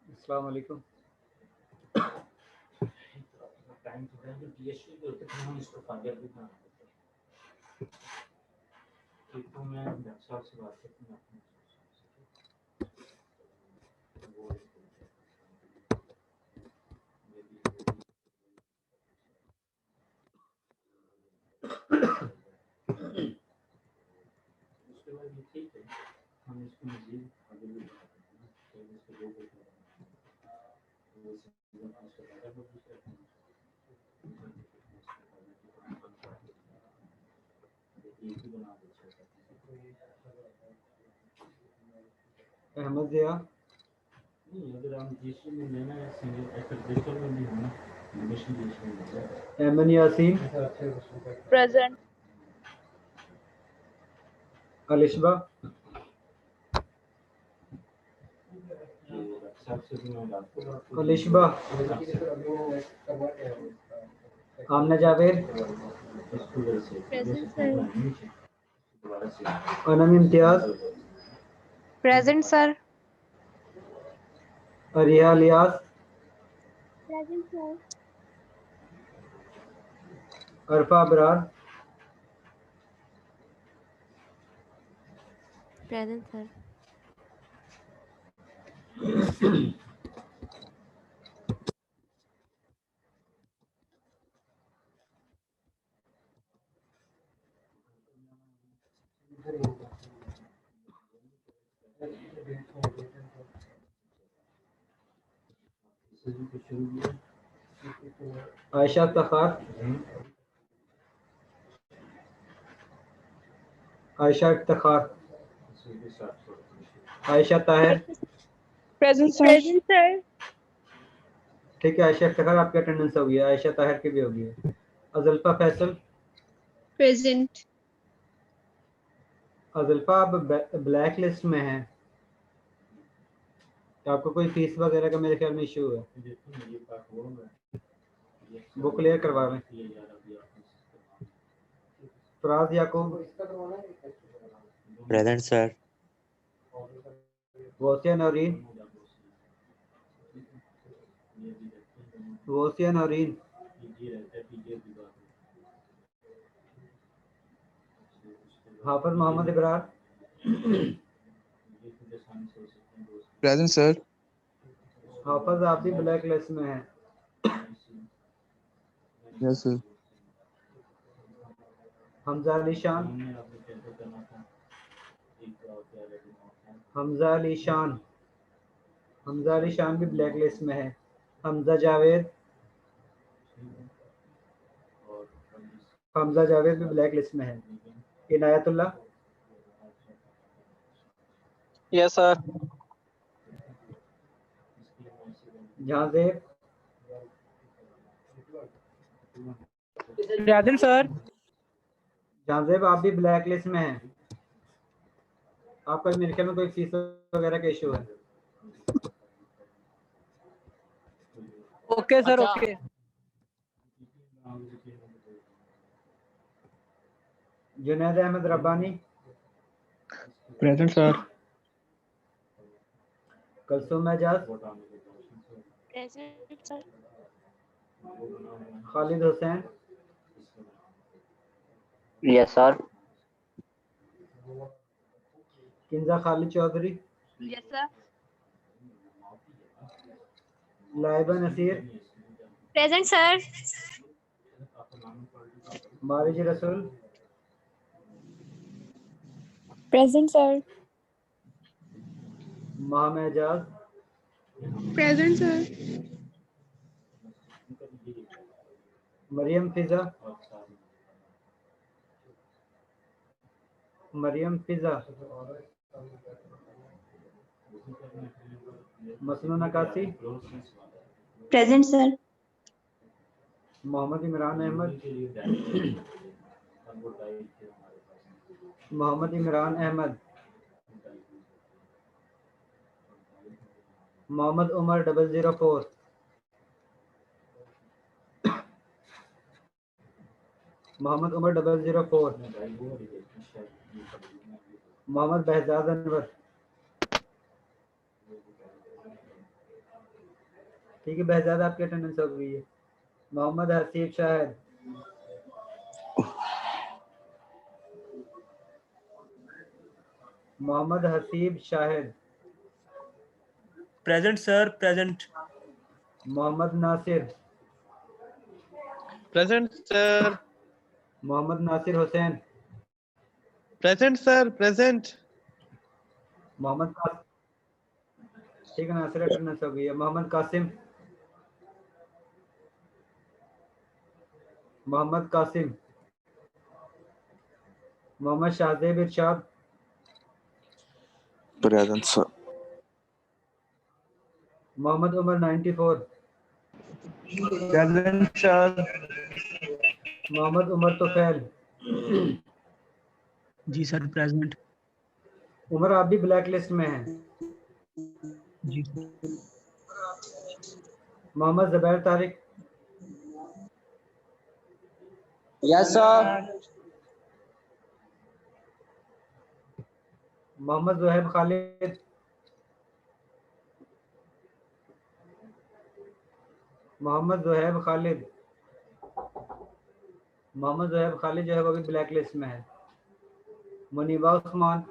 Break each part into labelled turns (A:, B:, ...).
A: अस्सलाम वालेकुम।
B: टाइम तो है जो पीएचडी के होते हैं हम इसको फाइल भी बना देते हैं तो मैं डॉक्टर से बात करती हूँ वो उसके बाद ये ठीक है हम इसको मजीद आगे भी बढ़ा सकते हैं तो इसको जो बोलते हैं वो सीजन पास कर रहा है वो दूसरे एक ही बना देते हैं
A: अहमद जिया
B: नहीं, अगर हम जीएसटी में लेना है सिंगल एक्सेप्टेशन में नहीं होना मिशन जीएसटी में लेना है।
A: एमन यासीन,
C: Present.
A: अलिशबा,
B: ये सबसे भी मैं बात कर रहा हूँ।
A: अलिशबा, आमना जावेद,
B: इसको वैसे
C: Present, sir.
B: दोबारा से
A: अनम इम्तियाज,
C: Present, sir.
A: अरिया लियास,
C: Present, sir.
A: अरफा अबरार,
C: Present, sir.
B: इससे भी कुछ शुरू किया
A: आयशा तखार, आयशा इफ्तिखार,
B: इससे भी साथ छोड़
A: Ayesha Tahir.
C: Present, sir. Present, sir.
A: ठीक है आयशा इफ्तिखार, आपकी अटेंडेंस हो गई है, आयशा ताहिर की भी हो गई है। अजल्फा फैसल,
C: Present.
A: अजल्फा आप ब्लैक लिस्ट में हैं, तो आपको कोई फीस वगैरह का मेरे ख्याल में इशू है,
B: देखो ये पार्ट वो है
A: वो क्लियर करवा लें।
B: ये यार अभी आपने
A: फराज याकूब,
D: Present, sir.
A: वोसिया नौरीन, वोसिया नौरीन, हाफिज मोहम्मद इब्रार,
D: Present, sir.
A: हाफिज आप भी ब्लैक लिस्ट में हैं।
D: Yes, sir.
A: हमजा अली शान, हमजा अली शान, हमजा अली शान भी ब्लैक लिस्ट में है। हमजा जावेद, हमजा जावेद भी ब्लैक लिस्ट में है। Inayatullah,
E: Yes, sir.
A: Jahanzeb,
E: Present, sir.
A: Jahanzeb आप भी ब्लैक लिस्ट में हैं। आपका मेरे ख्याल में कोई फीस वगैरह का इशू है।
E: Okay, sir. Okay.
A: Junaid Ahmad Rabbani,
E: Present, sir.
A: Kulsum Ejaz,
C: Present, sir.
A: Khalid Hussain,
F: Yes, sir.
A: Kinza Khalid Chaudhary,
C: Yes, sir.
A: Laiba Naseer,
C: Present, sir.
A: मारिज रसूल,
C: Present, sir.
A: माम एजाज,
C: Present, sir.
A: मरियम फिजा, मरियम फिजा, मसनून अकासी,
C: Present, sir.
A: मोहम्मद इमरान अहमद, मोहम्मद इमरान अहमद, मोहम्मद उमर 004, मोहम्मद उमर 004, मोहम्मद बहजाद अनवर। ठीक है बहजाद आपकी अटेंडेंस हो गई है। Mohammad Haseeb Shahid, Mohammad Haseeb Shahid,
E: Present, sir. Present.
A: Mohammad Nasir,
E: Present, sir.
A: Mohammad Nasir Hussain,
E: Present, sir. Present.
A: Mohammad Qasim. ठीक है नासिर अटेंडेंस हो गई है। Mohammad Qasim, Mohammad Qasim, Mohammad Shahzeb Irshad,
D: Present, sir.
A: Mohammad Umar 94,
D: Present, sir.
A: Mohammad Umar Tufail.
F: जी सर प्रेजेंट।
A: उमर आप भी ब्लैक लिस्ट में हैं।
F: जी
A: मोहम्मद ज़ुबैर तारिक,
G: Yes, sir.
A: मोहम्मद ज़ुहैब खालिद, मोहम्मद ज़ुहैब खालिद, मोहम्मद ज़ुहैब खालिद जो है वो भी ब्लैक लिस्ट में है। Muniba Usman,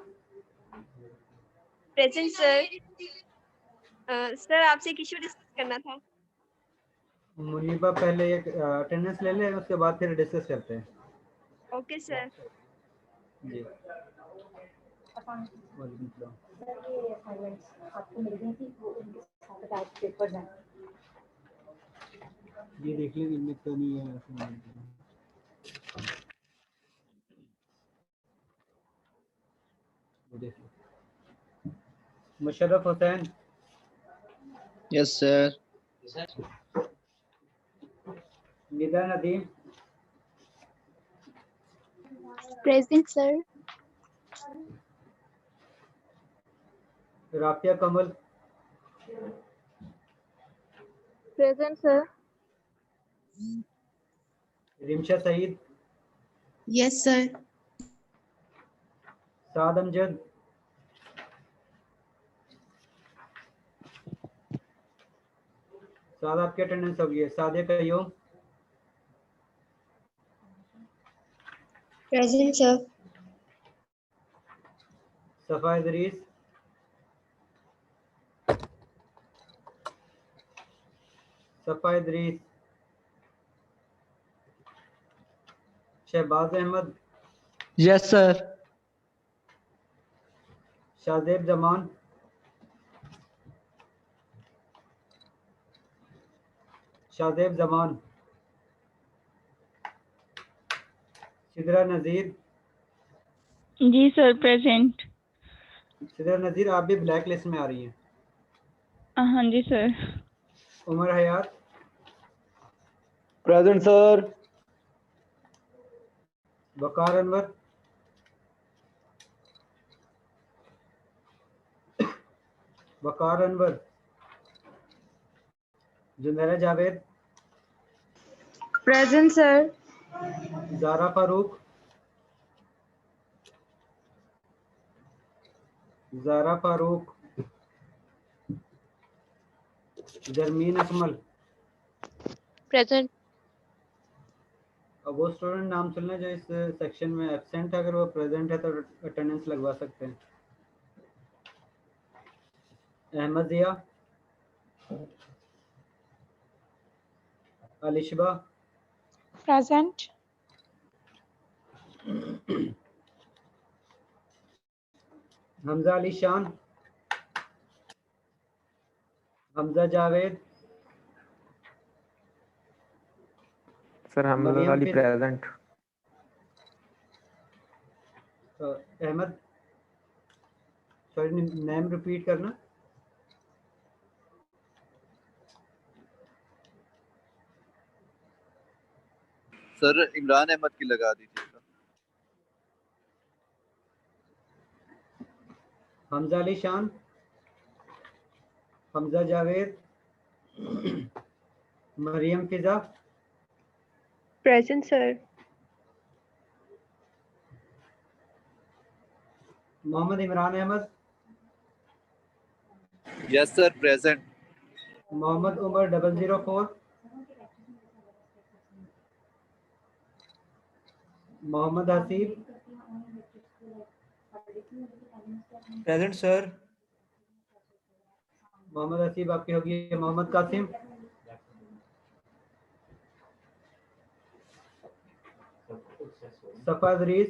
C: present sir. Sir आपसे एक इशू डिस्कस करना था।
A: मुनीबा पहले एक अटेंडेंस ले लें, उसके बाद फिर डिस्कस करते हैं।
C: Okay sir.
A: जी वालेकुम सलाम। ये देख लेंगे, इनमें तो नहीं है ऐसे। ये देख लो। Musharraf Hussain,
D: Yes, sir.
A: Nida Nadeem,
C: present sir.
A: Rafia Kamal,
C: present sir.
A: Rimsha Saeed,
H: Yes, sir.
A: Saad Amjad, Saad आपकी अटेंडेंस होगी है। Sadia Qayyum,
C: present sir.
A: Safa Idrees, Safa Idrees, Shahbaz Ahmed,
E: Yes, sir.
A: Shahzeb Zaman, Shahzeb Zaman, Sidra Nazir,
C: जी सर प्रेजेंट।
A: सिदरा नज़ीर आप भी ब्लैक लिस्ट में आ रही हैं।
C: हाँ जी sir.
A: Umar Hayat,
G: Present, sir.
A: Waqar Anwar, Waqar Anwar, Junaira Javed,
C: present sir.
A: Zara Farooq, Zara Farooq, Jarmeen Akmal.
C: Present.
A: अब वो स्टूडेंट नाम सुनना जो इस सेक्शन में एब्सेंट है, अगर वो प्रेजेंट है तो अटेंडेंस लगवा सकते हैं। Ahmed Zia, Alishba,
C: present.
A: Hamza Ali Shan, Hamza Javed,
I: sir Hamza
A: Mariyam
I: Ali
A: Fiz,
I: present.
A: Ahmed, sorry name repeat करना।
D: सर इमरान अहमद की लगा दीजिएगा।
A: Hamza Ali Shan, Hamza Javed, Mariyam Fiza,
C: present sir.
A: Mohammad Imran Ahmed,
D: yes sir present.
A: Mohammad Umar 004, Mohammad Haseeb,
E: Present, sir.
A: Mohammad Haseeb आपकी होगी। मोहम्मद कासिम, सफ़ा इदरीस,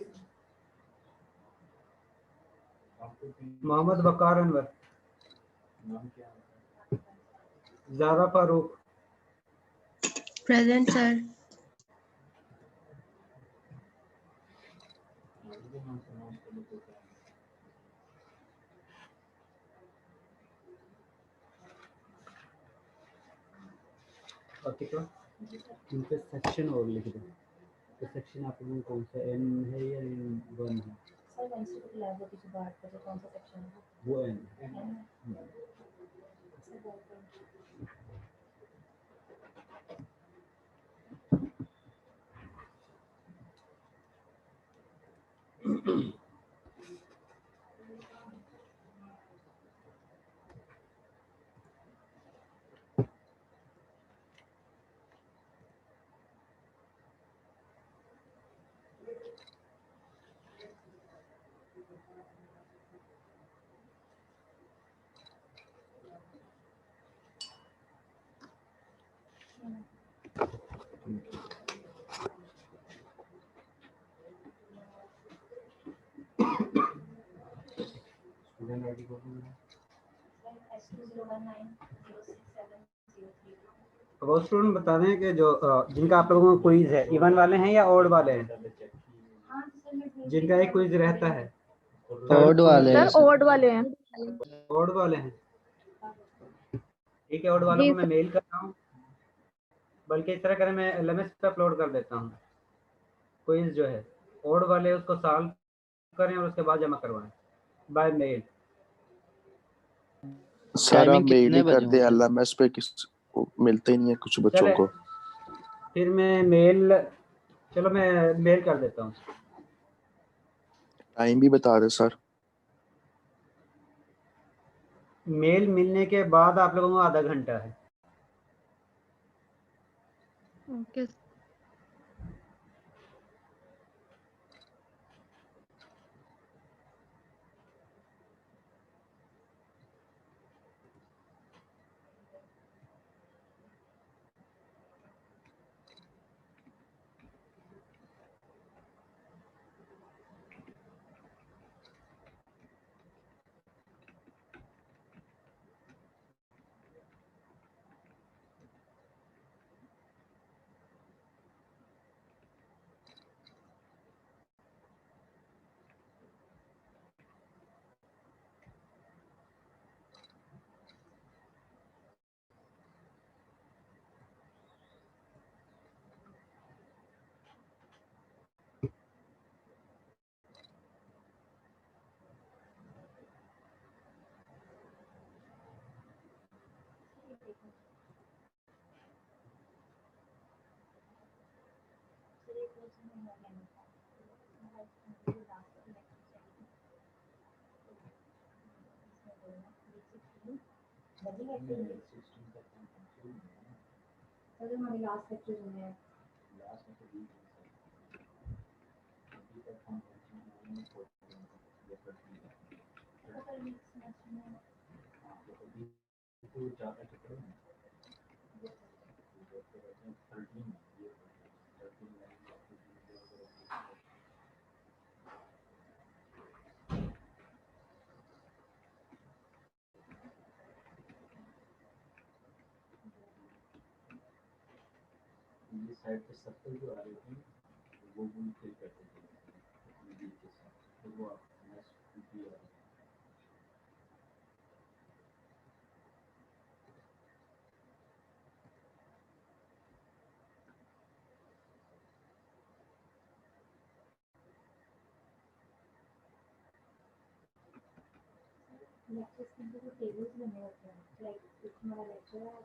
A: मोहम्मद वकार अनवर, ज़ारा फारूक,
H: Present, sir.
A: और कितना इनके सेक्शन और लिख दो। तो सेक्शन आप लोगों को कौन सा एन है या एन वन है?
B: सर वेंसडे को लैब होती है बात करें कौन सा सेक्शन है
A: वो एन।
B: सर बहुत
A: स्टूडेंट आईडी को वो स्टूडेंट बता दें कि जो जिनका आप लोगों को क्विज है इवन वाले हैं या ऑड वाले हैं? जिनका एक क्विज रहता है
G: ऑड वाले हैं
C: सर ओड वाले हैं।
A: ऑड वाले हैं। ठीक है, ऑड वालों
C: जी
A: को मैं मेल कर रहा हूँ, बल्कि इस तरह करें मैं एलएमएस पे अपलोड कर देता हूँ क्विज जो है। ऑड वाले उसको सॉल्व करें और उसके बाद जमा करवाएं बाय मेल।
J: सर आप
G: टाइमिंग
J: मेल
G: कितने
J: ही कर
G: बजे
J: दे,
G: होगी?
J: एलएमएस पे किस मिलते ही नहीं है कुछ बच्चों
A: चले
J: को।
A: फिर मैं मेल, चलो मैं मेल कर देता हूँ।
J: टाइम भी बता दे सर।
A: मेल मिलने के बाद आप लोगों को आधा घंटा है।
C: ओके।
B: सर हमारी लास्ट लेक्चर जो है साइड पे सर्कल जो आ रही थी वो भी फिल करते थे के साथ, तो वो आप लेक्चर्स के अंदर जो टेबल्स बने होते हैं, लाइक एक हमारा लेक्चर है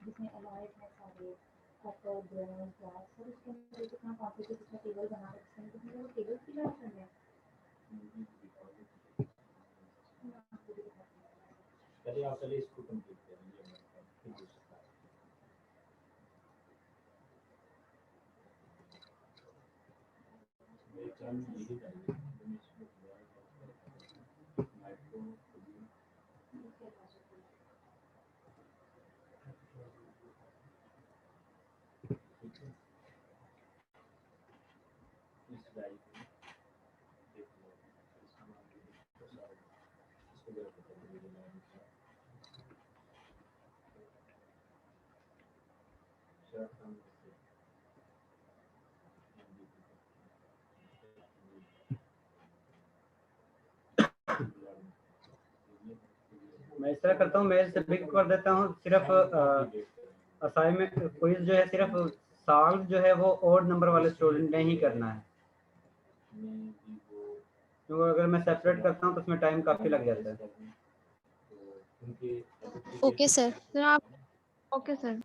B: जिसमें अलॉयड है सारे कॉपर ब्रोंज ग्लास, सर उसके अंदर कितना कॉम्प्लिकेटेड कितना टेबल बना रखते हैं, तो वो टेबल्स की बात कर रहे हैं। चलिए आप चलिए इसको कंप्लीट करेंगे फिर दूसरा एग्जाम यही चाहिए माइक्रो इस गाइड को देख लो, इसका नाम इसको जरा पता चलेगा लाइन का शॉर्ट टर्म
A: मैं इस तरह करता हूँ, मेल से पिक कर देता हूँ, सिर्फ असाइनमेंट क्विज जो है सिर्फ सॉल्व जो है वो ऑड नंबर वाले स्टूडेंट ने ही करना है, क्योंकि अगर मैं सेपरेट करता हूँ तो उसमें टाइम काफ़ी लग जाता है।
H: Okay sir.
B: सर आप ओके सर।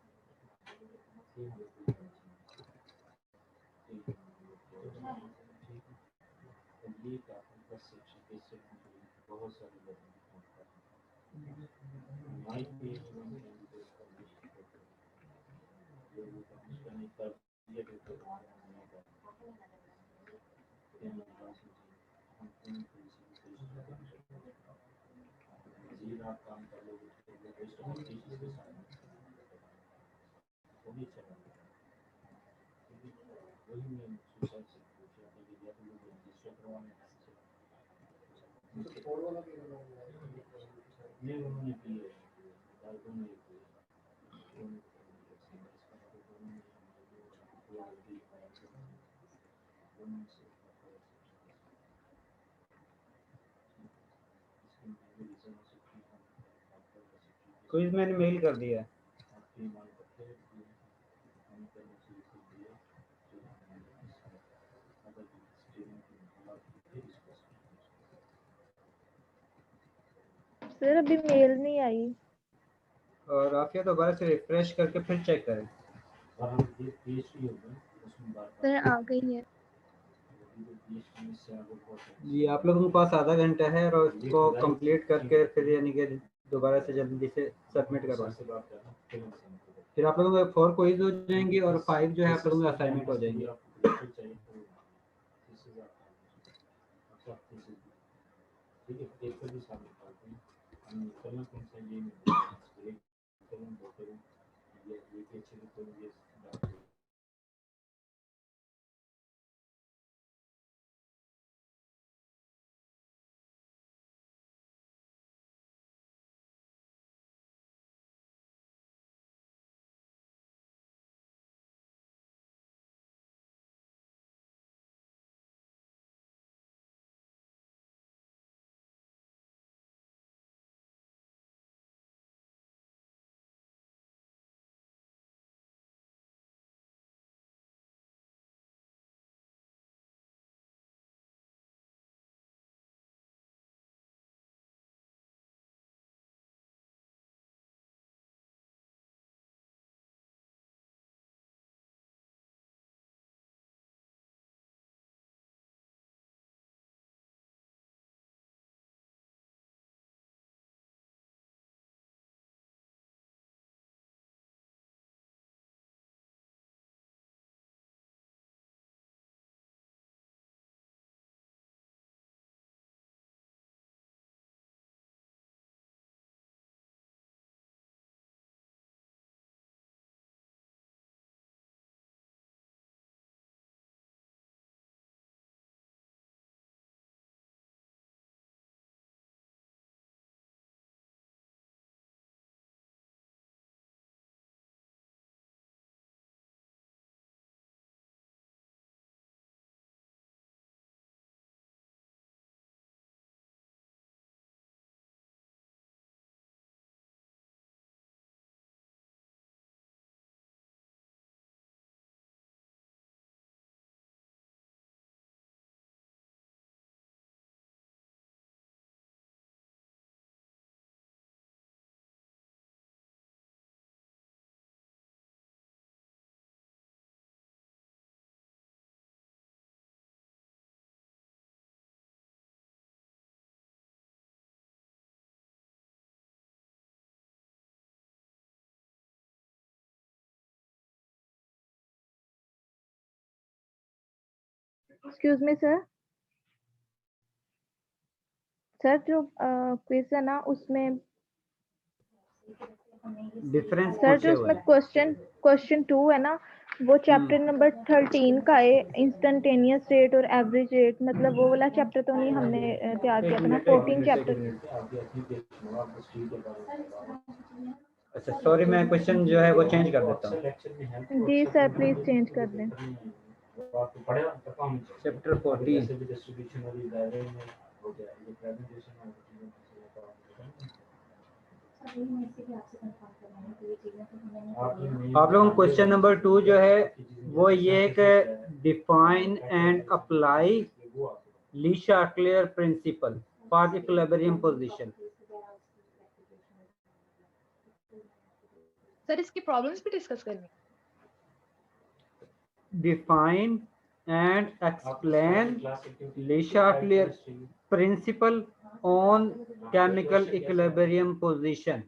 A: क्विज मैंने मेल कर दिया है।
B: सर अभी मेल नहीं आई।
A: और आफिया दोबारा से रिफ्रेश करके फिर चेक करें।
B: सर आ गई है।
A: जी आप लोगों के पास आधा घंटा है और इसको कंप्लीट करके फिर यानी कि दोबारा से जल्दी से सबमिट करवाएं। फिर आप लोगों को 4 क्विज हो जाएंगी और 5 जो है आप लोगों के असाइनमेंट हो जाएंगे।
B: Excuse me sir. सर जो क्विज है ना उसमें
A: डिफरेंस
B: सर
A: पूछे
B: जो
A: हुए
B: उसमें
A: हैं।
B: क्वेश्चन 2 है ना वो चैप्टर नंबर 13 का है, इंस्टेंटेनियस रेट और एवरेज रेट। मतलब वो वाला चैप्टर तो नहीं हमने तैयार किया था ना, 14 चैप्टर।
A: अच्छा सॉरी, मैं क्वेश्चन जो है वो चेंज कर देता हूँ।
B: जी सर प्लीज चेंज कर दें।
A: चैप्टर 14
B: सर
A: आप लोगों को क्वेश्चन नंबर 2 जो है वो ये एक define and apply Le Chatelier principle for equilibrium position.
K: Sir इसकी प्रॉब्लम्स भी डिस्कस करनी।
A: Define and explain Le Chatelier principle on chemical equilibrium position।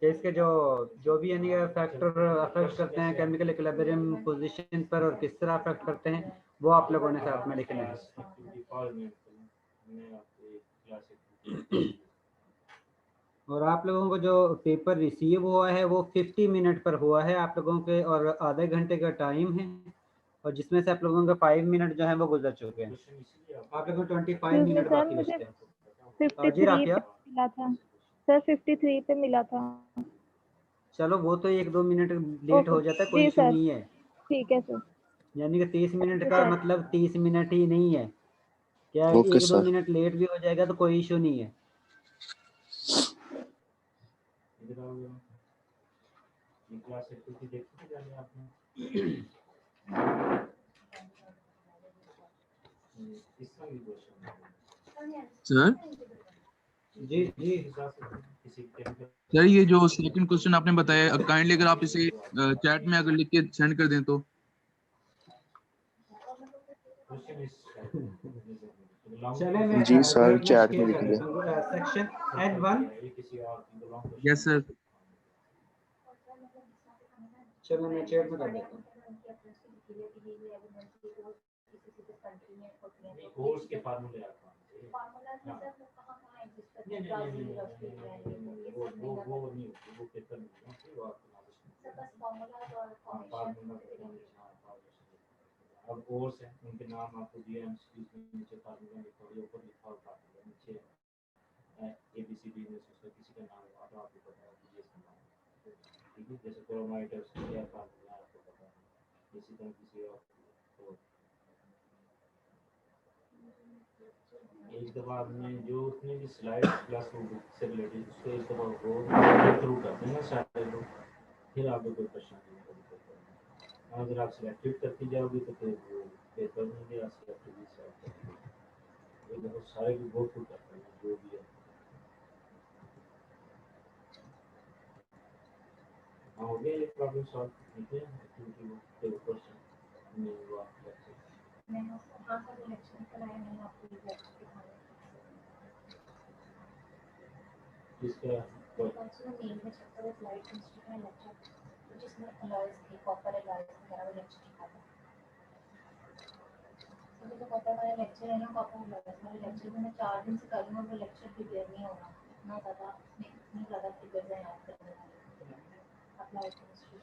A: इसके जो भी यानी फैक्टर अफेक्ट करते हैं केमिकल इक्विलिब्रियम पोजीशन पर और किस तरह अफेक्ट करते हैं वो आप लोगों ने साथ में लिखना है। और आप लोगों को जो पेपर रिसीव हुआ है वो 50 मिनट पर हुआ है आप लोगों के, और आधे घंटे का टाइम है, और जिसमें से आप लोगों के 5 मिनट जो है वो गुजर चुके हैं। आप लोगों को 25 मिनट बाकी बचते हैं।
C: 53 पे मिला था सर, 53 पे मिला था।
A: चलो वो तो 1-2 मिनट लेट हो जाता है, कोई इशू नहीं है।
C: ठीक है सर।
A: यानी कि 30 मिनट का मतलब 30 मिनट ही नहीं है, क्या 1-2 मिनट लेट भी हो जाएगा तो कोई इशू नहीं है।
L: सर
A: जी जी
L: सर, ये जो सेकंड क्वेश्चन आपने बताया काइंडली अगर आप इसे चैट में अगर लिख के सेंड कर दें तो।
A: चले
J: जी सर, चैट में लिख दिया।
A: Section N1।
L: Yes sir.
A: चलो मैं चैट में कर देता हूँ।
M: कोर्स के फार्मूले वो पेपर में वो अब कोर्स है उनके नाम आपको दिए हैं, नीचे फार्मूला लिखा हुआ ऊपर लिखा हुआ फार्मूला नीचे ABCD में से किसी का नाम होगा तो आपको पता है कि ये इसका नाम है, ठीक है। जैसे क्रोमाइट है उसका क्या फार्मूला आपको पता है, इसी तरह किसी और एक दफा आपने जो उसने भी स्लाइड प्लस से रिलेटेड उसको एक दफा वो थ्रू करते हैं ना सारे लोग, फिर आपको कोई परेशानी नहीं होगी। अगर आप सिलेक्टेड करती जाओगी तो फिर वो पेपर में भी आप सिलेक्टेड ये बहुत सारे भी बहुत कुछ करते हैं जो भी है। हाँ हो गया ये प्रॉब्लम सॉल्व ठीक है क्योंकि वो क्वेश्चन नहीं हुआ मैंने उसको हाँ सर इलेक्शन कराया मैंने आपको इसका परसों मेल में चैप्टर ऑफ लाइट केमिस्ट्री का लेक्चर जिसमें अलॉयज थे कॉपर अलॉयज वगैरह वो लेक्चर था। तो जो कॉपर वाला लेक्चर है ना कॉपर अलॉयज वाले लेक्चर में मैं 4 दिन से कर रही हूँ वो लेक्चर प्रिपेयर नहीं हो रहा, इतना ज़्यादा उसमें इतनी ज़्यादा फिगर्स हैं याद करने वाले अप्लाइड केमिस्ट्री।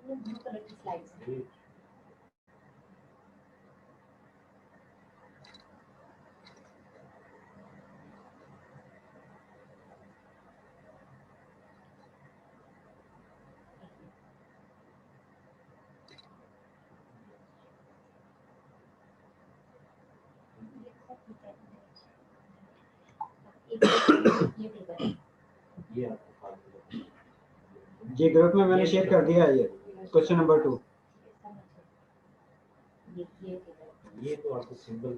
M: ये ब्लू कलर की स्लाइड्स हैं।
A: ये ग्रुप में मैंने शेयर कर दिया है ये क्वेश्चन नंबर 2।
M: ये तो आपको सिंबल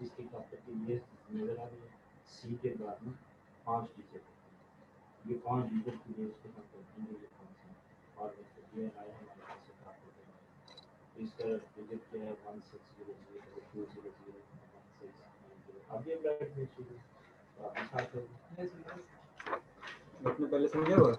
M: इसके खाते के लिए नजर आ रही है सी के बाद में 5 डिजिट, ये 5 डिजिट के लिए इसके खाते और ये आया हमारे पास से प्राप्त होता है। इसका डिजिट क्या है 1600 200 1690। अब ये ब्लैक में शुरू आप साथ
A: आपने पहले समझा हुआ।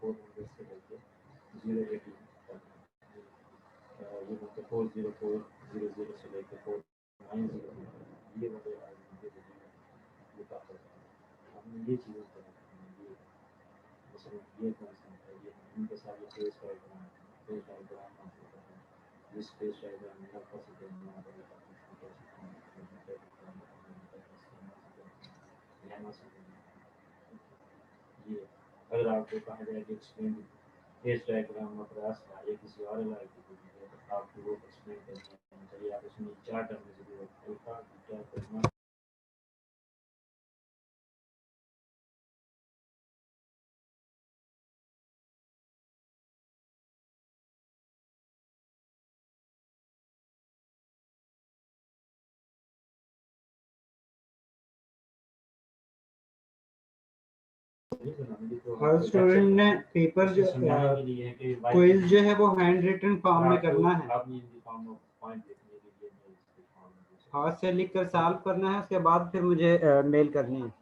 M: 400 से लेके 018 तक ये मतलब 40400 से लेके 490 ये वाले ये काफी हमने ये चीज़ें करी ये जैसे ये कॉन्सेप्ट है ये इनके साथ ये phase diagram this space diagram will help us again know about ये अगर आपको कहा जाए कि एक्सप्लेन फेस डायग्राम में प्रयास था या किसी और इलाके की तो आपको वो एक्सप्लेन करना चाहिए आप उसमें 4 टर्म की जरूरत है क्या करना
A: हर स्टूडेंट ने पेपर जो क्विज जो है वो हैंड रिटन फॉर्म में करना है, हाथ से लिखकर सॉल्व करना है, उसके बाद फिर मुझे मेल करनी है।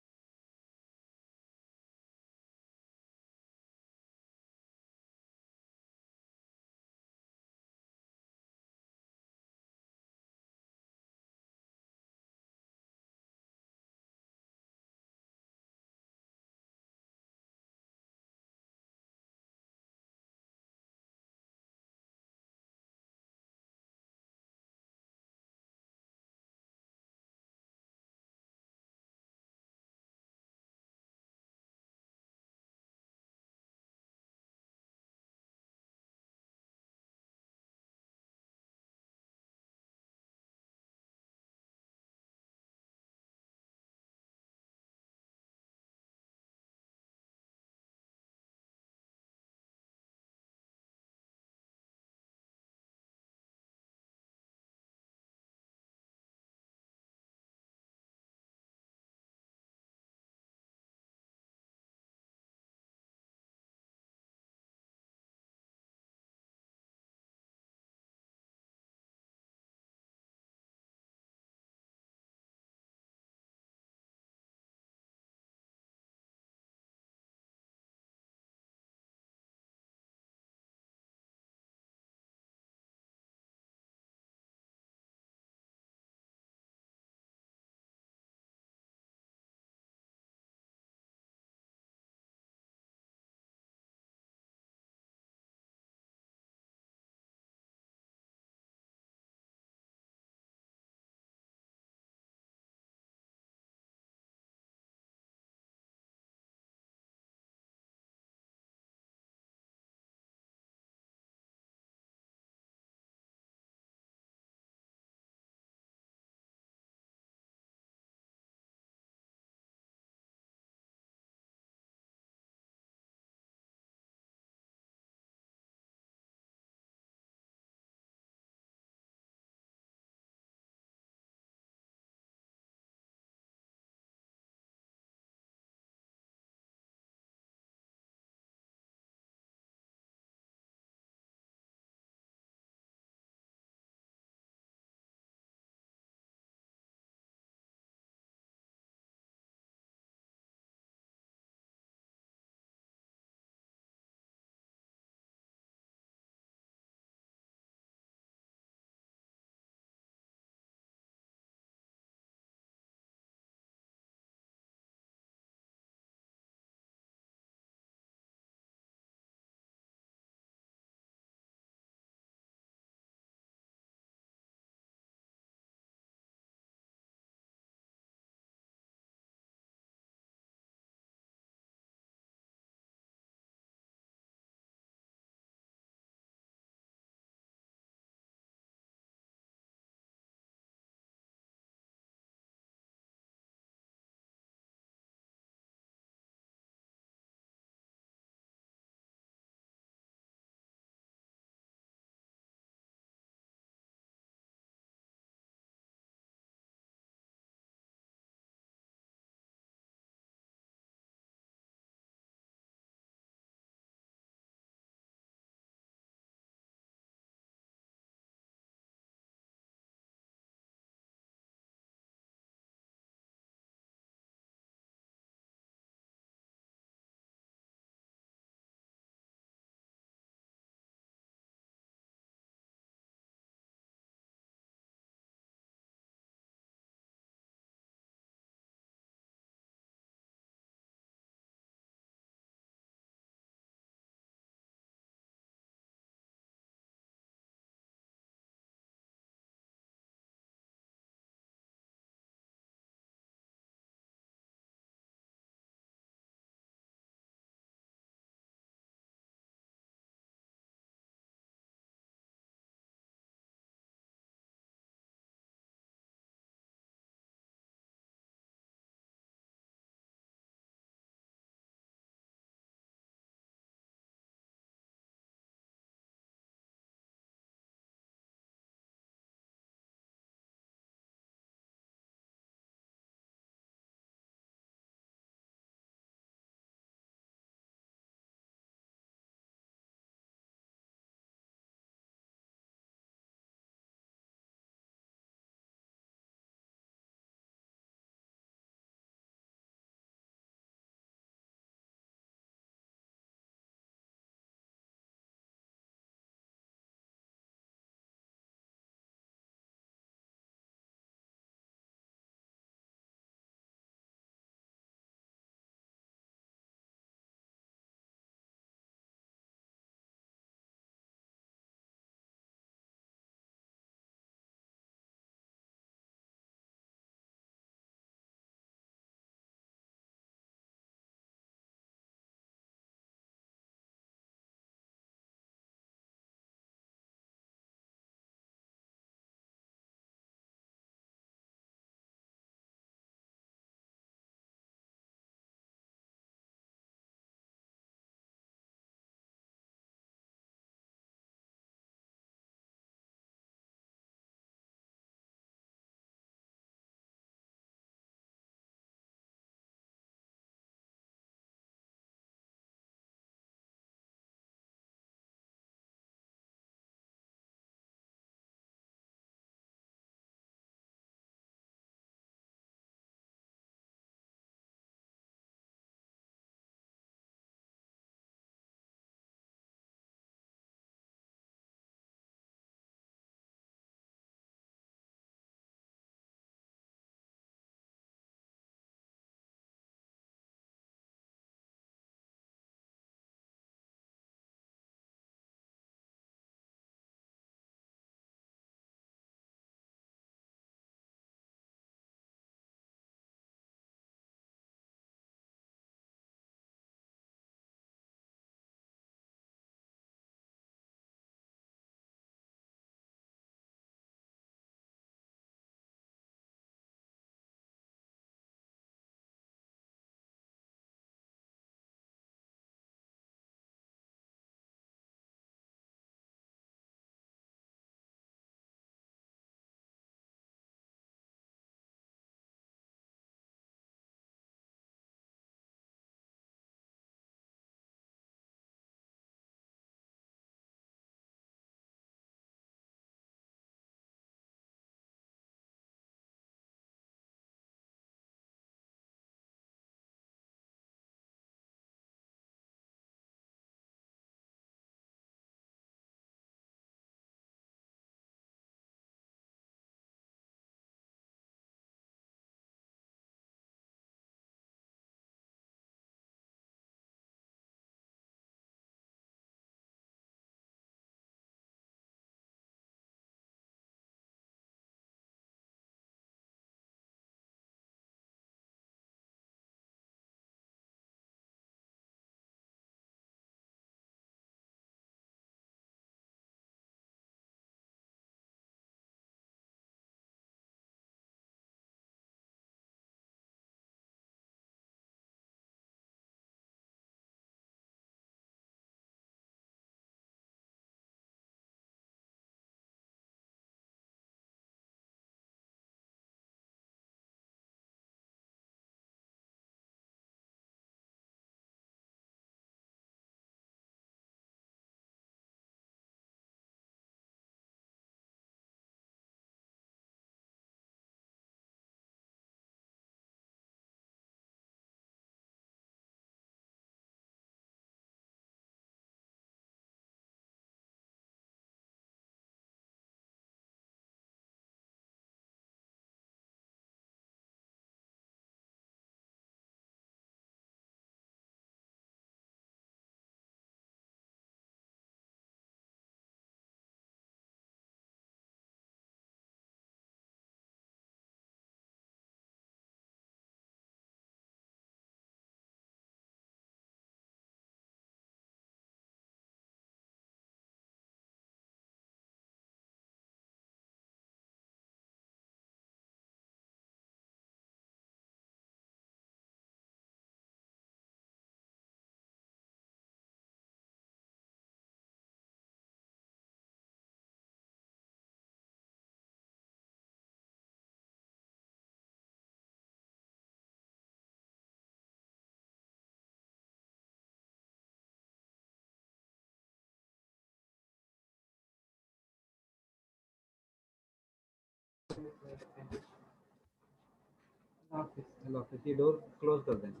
A: ऑफिस ये डोर क्लोज कर देना।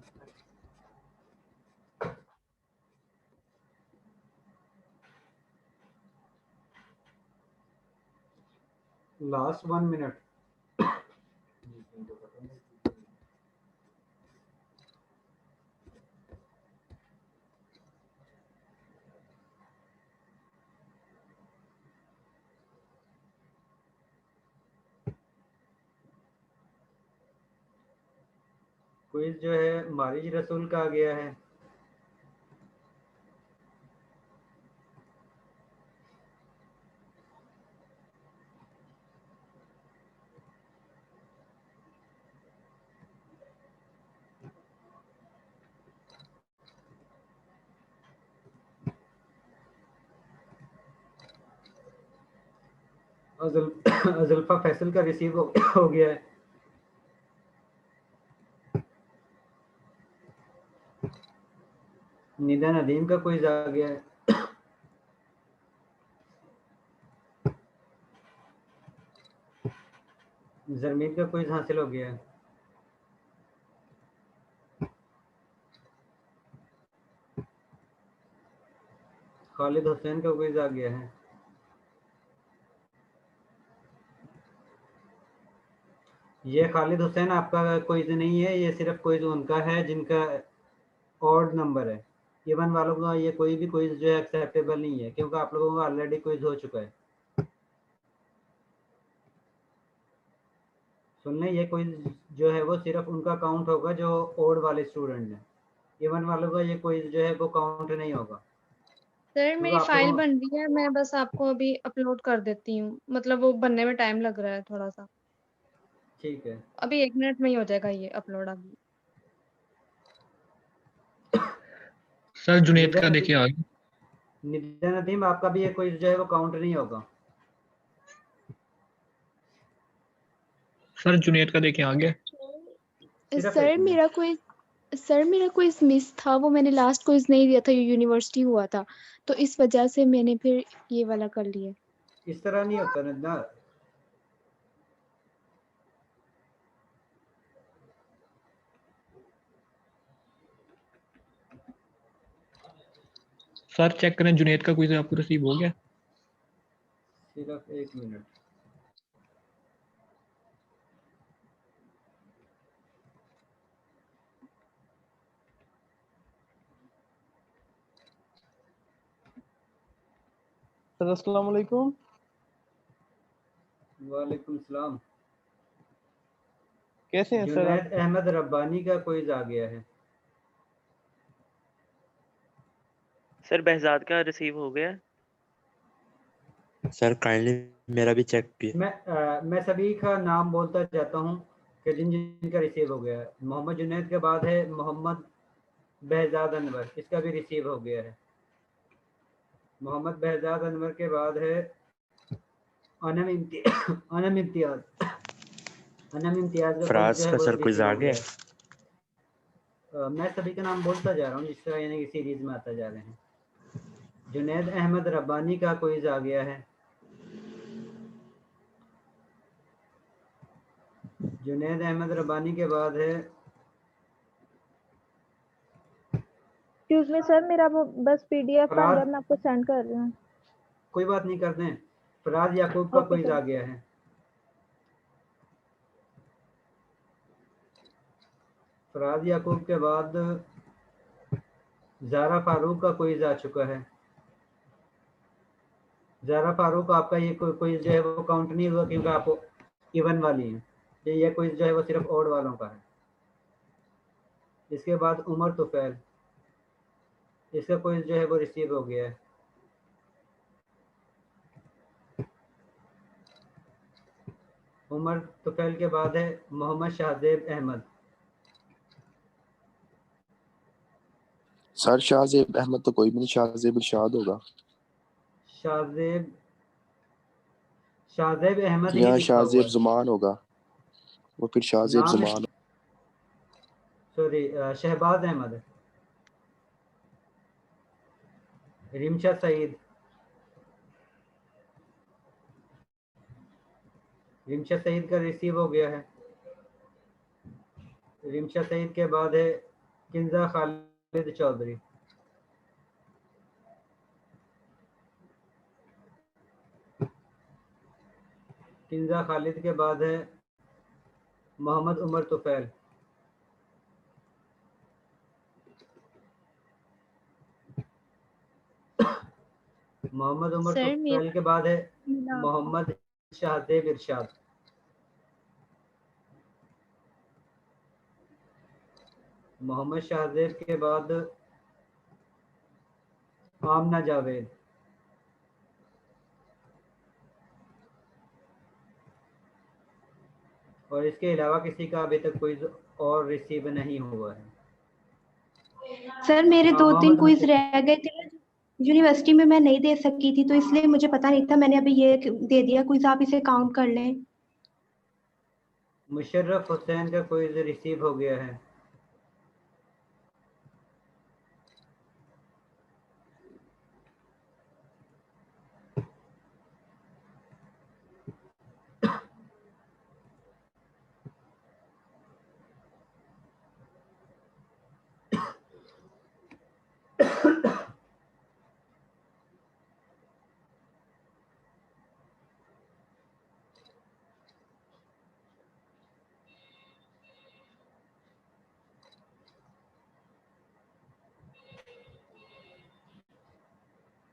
A: Last 1 minute. क्विज जो है मारिज रसूल का आ गया है। अजुल्फा फैसल का रिसीव हो गया है। निदा नदीम का क्विज आ गया है। जरमीन का क्विज हासिल हो गया है। खालिद हुसैन का क्विज आ गया है। ये खालिद हुसैन आपका क्विज नहीं है, ये सिर्फ क्विज उनका है जिनका ऑड नंबर है। इवन वालों का ये कोई भी क्विज जो है एक्सेप्टेबल नहीं है, क्योंकि आप लोगों का ऑलरेडी क्विज हो चुका है। सुन लें, ये क्विज जो है वो सिर्फ उनका काउंट होगा जो ऑड वाले स्टूडेंट हैं। इवन वालों का ये क्विज जो है वो काउंट नहीं होगा।
K: सर मेरी
A: आप
K: फाइल
A: लोगों
K: बन रही है, मैं बस आपको अभी अपलोड कर देती हूँ। मतलब वो बनने में टाइम लग रहा है थोड़ा सा।
A: ठीक है,
K: अभी 1 मिनट में ही हो जाएगा ये अपलोड। अभी
E: सर जुनेद
A: निदा
E: का
A: नदीम
E: देखिए आगे।
A: निदा नदीम आपका भी ये क्विज जो है वो काउंट नहीं होगा।
E: सर जुनेद का देखिए आगे।
A: सिर्फ
B: सर
A: 1 मिनट।
B: मेरा कोई मिस था, वो मैंने लास्ट क्विज नहीं दिया था, ये यूनिवर्सिटी हुआ था, तो इस वजह से मैंने फिर ये वाला कर लिया।
A: इस तरह नहीं होता निदा।
E: सर चेक करें जुनेद का क्विज आपको रिसीव हो गया।
A: सिर्फ 1 मिनट।
E: सर अस्सलाम वालेकुम।
A: वालेकुम सलाम।
E: कैसे हैं सर आप?
A: जुनैद अहमद रब्बानी का क्विज आ गया है।
E: सर बहजाद का रिसीव हो गया।
J: सर काइंडली मेरा भी चेक किए।
A: मैं सभी का नाम बोलता जाता हूँ कि जिन जिनका रिसीव हो गया है। मोहम्मद जुनैद के बाद है मोहम्मद बहजाद अनवर, इसका भी रिसीव हो गया है। मोहम्मद बहजाद अनवर के बाद है अनम इम्तियाज। अनम इम्तियाज का क्विज
J: फराज
A: जो है
J: का
A: वो
J: सर क्विज
A: रिसीव
J: आ
A: हो
J: गया।
A: गया है। मैं सभी का नाम बोलता जा रहा हूँ जिस तरह यानी कि सीरीज में आता जा रहे हैं। जुनैद अहमद रब्बानी का क्विज आ गया है। जुनैद अहमद रब्बानी के बाद है
B: एक्सक्यूज मी सर, मेरा वो बस पीडीएफ बन रहा है,
A: फराज।
B: मैं आपको सेंड कर रही हूँ।
A: कोई बात नहीं, करते हैं। फराज याकूब का
B: ओके
A: क्विज
B: सर।
A: आ गया है। फराज याकूब के बाद ज़ारा फारूक का क्विज आ चुका है। ज़ारा फारूक आपका ये क्विज जो है वो काउंट नहीं हुआ क्योंकि आप इवन वाली हैं। ये क्विज जो है वो सिर्फ ऑड वालों का है। इसके बाद उमर तुफैल, इसका क्विज जो है वो रिसीव हो गया है। उमर तुफैल के बाद है मोहम्मद शाहजेब अहमद।
J: सर शाहजेब अहमद तो कोई भी नहीं, शाहजेब इरशाद होगा
A: शाहजेब शाहजेब अहमद ही
J: या
A: लिखा हुआ
J: शाहजेब
A: है।
J: जुमान होगा, वो फिर शाहजेब
A: नाम
J: जुमान।
A: सॉरी, शहबाज अहमद, रिमशा सईद, रिमशा सईद का रिसीव हो गया है। रिमशा सईद के बाद है किंजा खालिद चौधरी। किंजा खालिद के बाद है मोहम्मद उमर तुफैल। मोहम्मद उमर
K: सर
A: तुफैल के बाद है
K: मेरा
A: मोहम्मद शाहजेब इरशाद। मोहम्मद शाहजेब के बाद आमना जावेद। और इसके अलावा किसी का अभी तक क्विज और रिसीव नहीं हुआ है।
H: सर मेरे
A: हाँ,
H: 2-3
A: मोहम्मद
H: क्विज
A: मुशर्रफ।
H: रह गए थे यूनिवर्सिटी में, मैं नहीं दे सकी थी तो इसलिए मुझे पता नहीं था। मैंने अभी ये दे दिया क्विज, आप इसे काउंट कर लें।
A: मुशर्रफ हुसैन का क्विज रिसीव हो गया है।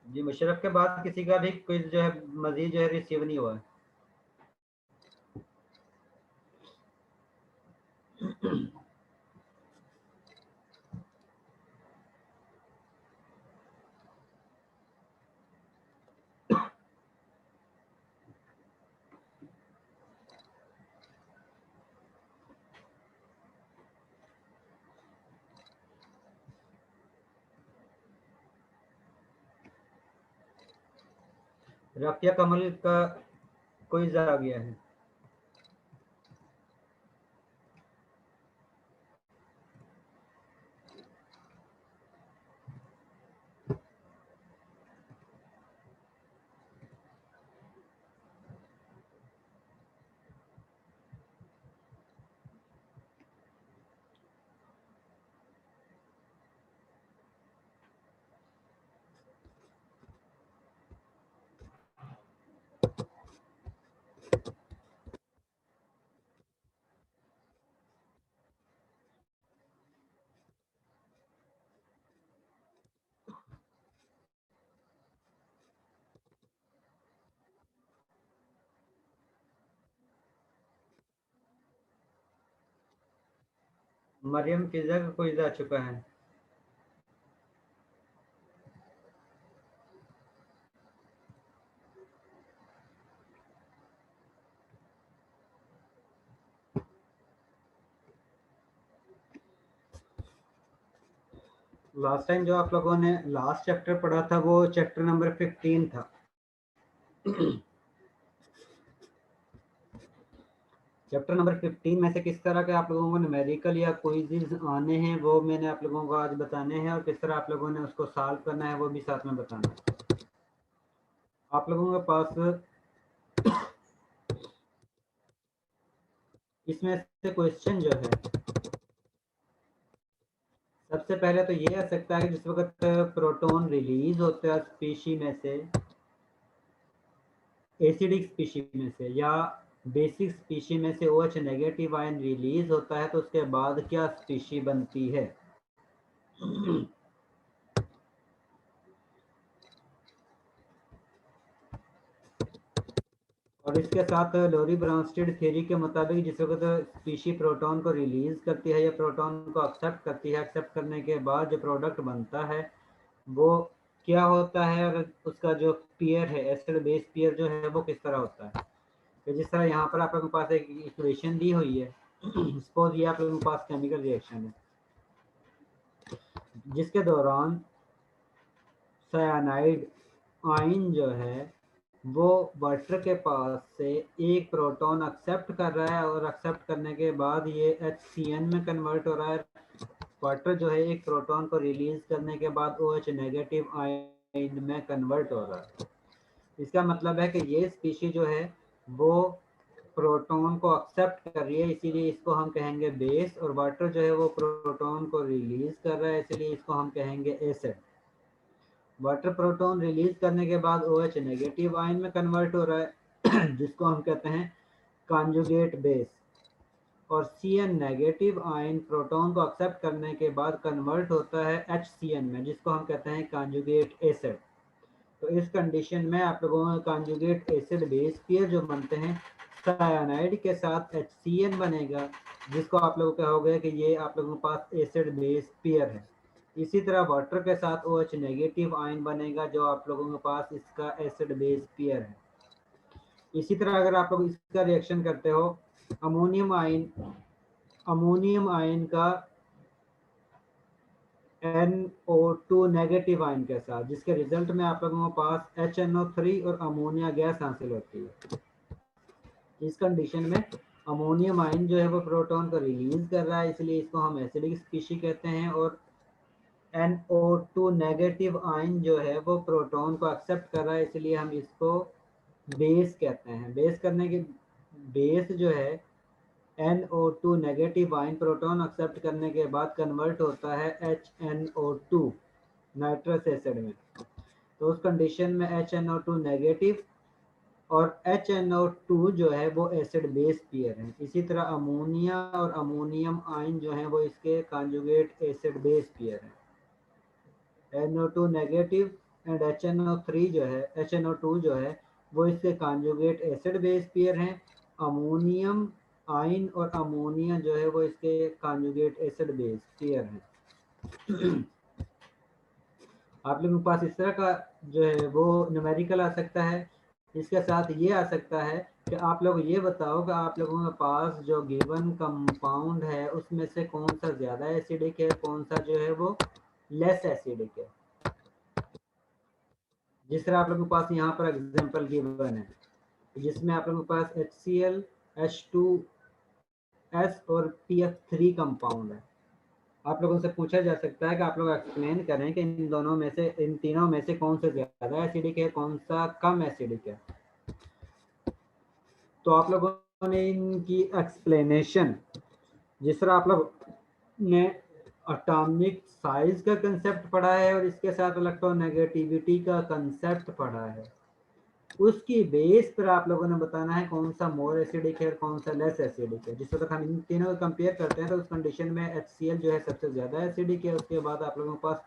A: जी, मुशर्रफ के बाद किसी का भी क्विज जो है मजीद जो है रिसीव नहीं हुआ है। रफिया कमल का क्विज आ गया है। मरियम फिजा का क्विज आ चुका है। लास्ट टाइम जो आप लोगों ने लास्ट चैप्टर पढ़ा था वो चैप्टर नंबर 15 था। चैप्टर नंबर 15 में से किस तरह के आप लोगों को न्यूमेरिकल या क्विज़ आने हैं वो मैंने आप लोगों को आज बताने हैं, और किस तरह आप लोगों ने उसको सॉल्व करना है वो भी साथ में बताना है। आप लोगों के पास इसमें से क्वेश्चन जो है सबसे पहले तो ये आ सकता है कि जिस वक्त प्रोटॉन रिलीज होता है स्पीशी में से, एसिडिक स्पीशी में से या बेसिक स्पीशी में से OH नेगेटिव आयन रिलीज होता है तो उसके बाद क्या स्पीशी बनती है। और इसके साथ लोरी ब्राउनस्टेड थ्योरी के मुताबिक जिस वक्त स्पीशी प्रोटॉन को रिलीज करती है या प्रोटॉन को एक्सेप्ट करती है, एक्सेप्ट करने के बाद जो प्रोडक्ट बनता है वो क्या होता है, और उसका जो पेयर है एसिड बेस पेयर जो है वो किस तरह होता है। तो जिस तरह यहाँ पर आप लोगों के पास एक इक्वेशन दी हुई है, सपोज ये आप लोगों के पास केमिकल रिएक्शन है जिसके दौरान साइनाइड आयन जो है वो वाटर के पास से एक प्रोटॉन एक्सेप्ट कर रहा है, और एक्सेप्ट करने के बाद ये HCN में कन्वर्ट हो रहा है। वाटर जो है एक प्रोटॉन को रिलीज करने के बाद OH नेगेटिव आयन में कन्वर्ट हो रहा है। इसका मतलब है कि ये स्पीशी जो है वो प्रोटॉन को एक्सेप्ट कर रही है, इसीलिए इसको हम कहेंगे बेस, और वाटर जो है वो प्रोटॉन को रिलीज कर रहा है, इसीलिए इसको हम कहेंगे एसिड। वाटर प्रोटॉन रिलीज करने के बाद OH नेगेटिव आयन में कन्वर्ट हो रहा है जिसको हम कहते हैं कॉन्जुगेट बेस, और CN नेगेटिव आयन प्रोटॉन को एक्सेप्ट करने के बाद कन्वर्ट होता है HCN में, जिसको हम कहते हैं कॉन्जुगेट एसिड। तो इस कंडीशन में आप लोगों को कॉन्जुगेट एसिड बेस पेयर जो बनते हैं, साइनाइड के साथ HCN बनेगा, जिसको आप लोग कहोगे कि ये आप लोगों के पास एसिड बेस पेयर है। इसी तरह वाटर के साथ OH नेगेटिव आयन बनेगा, जो आप लोगों के पास इसका एसिड बेस पेयर है। इसी तरह अगर आप लोग इसका रिएक्शन करते हो अमोनियम आयन का NO2 नेगेटिव आयन के साथ, जिसके रिजल्ट में आप लोगों के पास HNO3 और अमोनिया गैस हासिल होती है। इस कंडीशन में अमोनियम आयन जो है वो प्रोटॉन को रिलीज कर रहा है, इसलिए इसको हम एसिडिक स्पीशीज कहते हैं, और NO2 नेगेटिव आयन जो है वो प्रोटॉन को एक्सेप्ट कर रहा है, इसलिए हम इसको बेस कहते हैं। बेस करने के बेस जो है NO2 negative ion proton accept करने के बाद कन्वर्ट होता है HNO2 नाइट्रस एसिड में। तो उस कंडीशन में HNO2 नेगेटिव और HNO2 जो है वो एसिड बेस पेयर है। इसी तरह अमोनिया और अमोनियम आयन जो है वो इसके कॉन्जुगेट एसिड बेस पेयर है। NO2 नेगेटिव एंड HNO2 जो है वो इसके कॉन्जुगेट एसिड बेस पेयर हैं। अमोनियम आयन और अमोनिया जो है वो इसके कॉन्जुगेट एसिड बेस पेयर हैं। आप लोगों के पास इस तरह का जो है वो न्यूमेरिकल आ सकता है। इसके साथ ये आ सकता है कि आप लोग ये बताओ कि आप लोगों के पास जो गिवन कंपाउंड है उसमें से कौन सा ज़्यादा एसिडिक है, कौन सा जो है वो लेस एसिडिक है। जिस तरह आप लोगों के पास यहाँ पर एग्जांपल गिवन है, जिसमें आप लोगों के पास HCl, H2S और PF3 कंपाउंड है। आप लोगों से पूछा जा सकता है कि आप लोग एक्सप्लेन करें कि इन तीनों में से कौन सा ज़्यादा एसिडिक है, कौन सा कम एसिडिक है। तो आप लोगों ने इनकी एक्सप्लेनेशन, जिस तरह आप लोग ने एटॉमिक साइज का कंसेप्ट पढ़ा है और इसके साथ इलेक्ट्रोनेगेटिविटी का कंसेप्ट पढ़ा है, उसकी बेस पर आप लोगों ने बताना है कौन सा मोर एसिडिक है और कौन सा लेस एसिडिक है। जिस वक्त हम इन तीनों को कंपेयर करते हैं तो उस कंडीशन में HCl जो है सबसे ज़्यादा एसिडिक है, उसके बाद आप लोगों के पास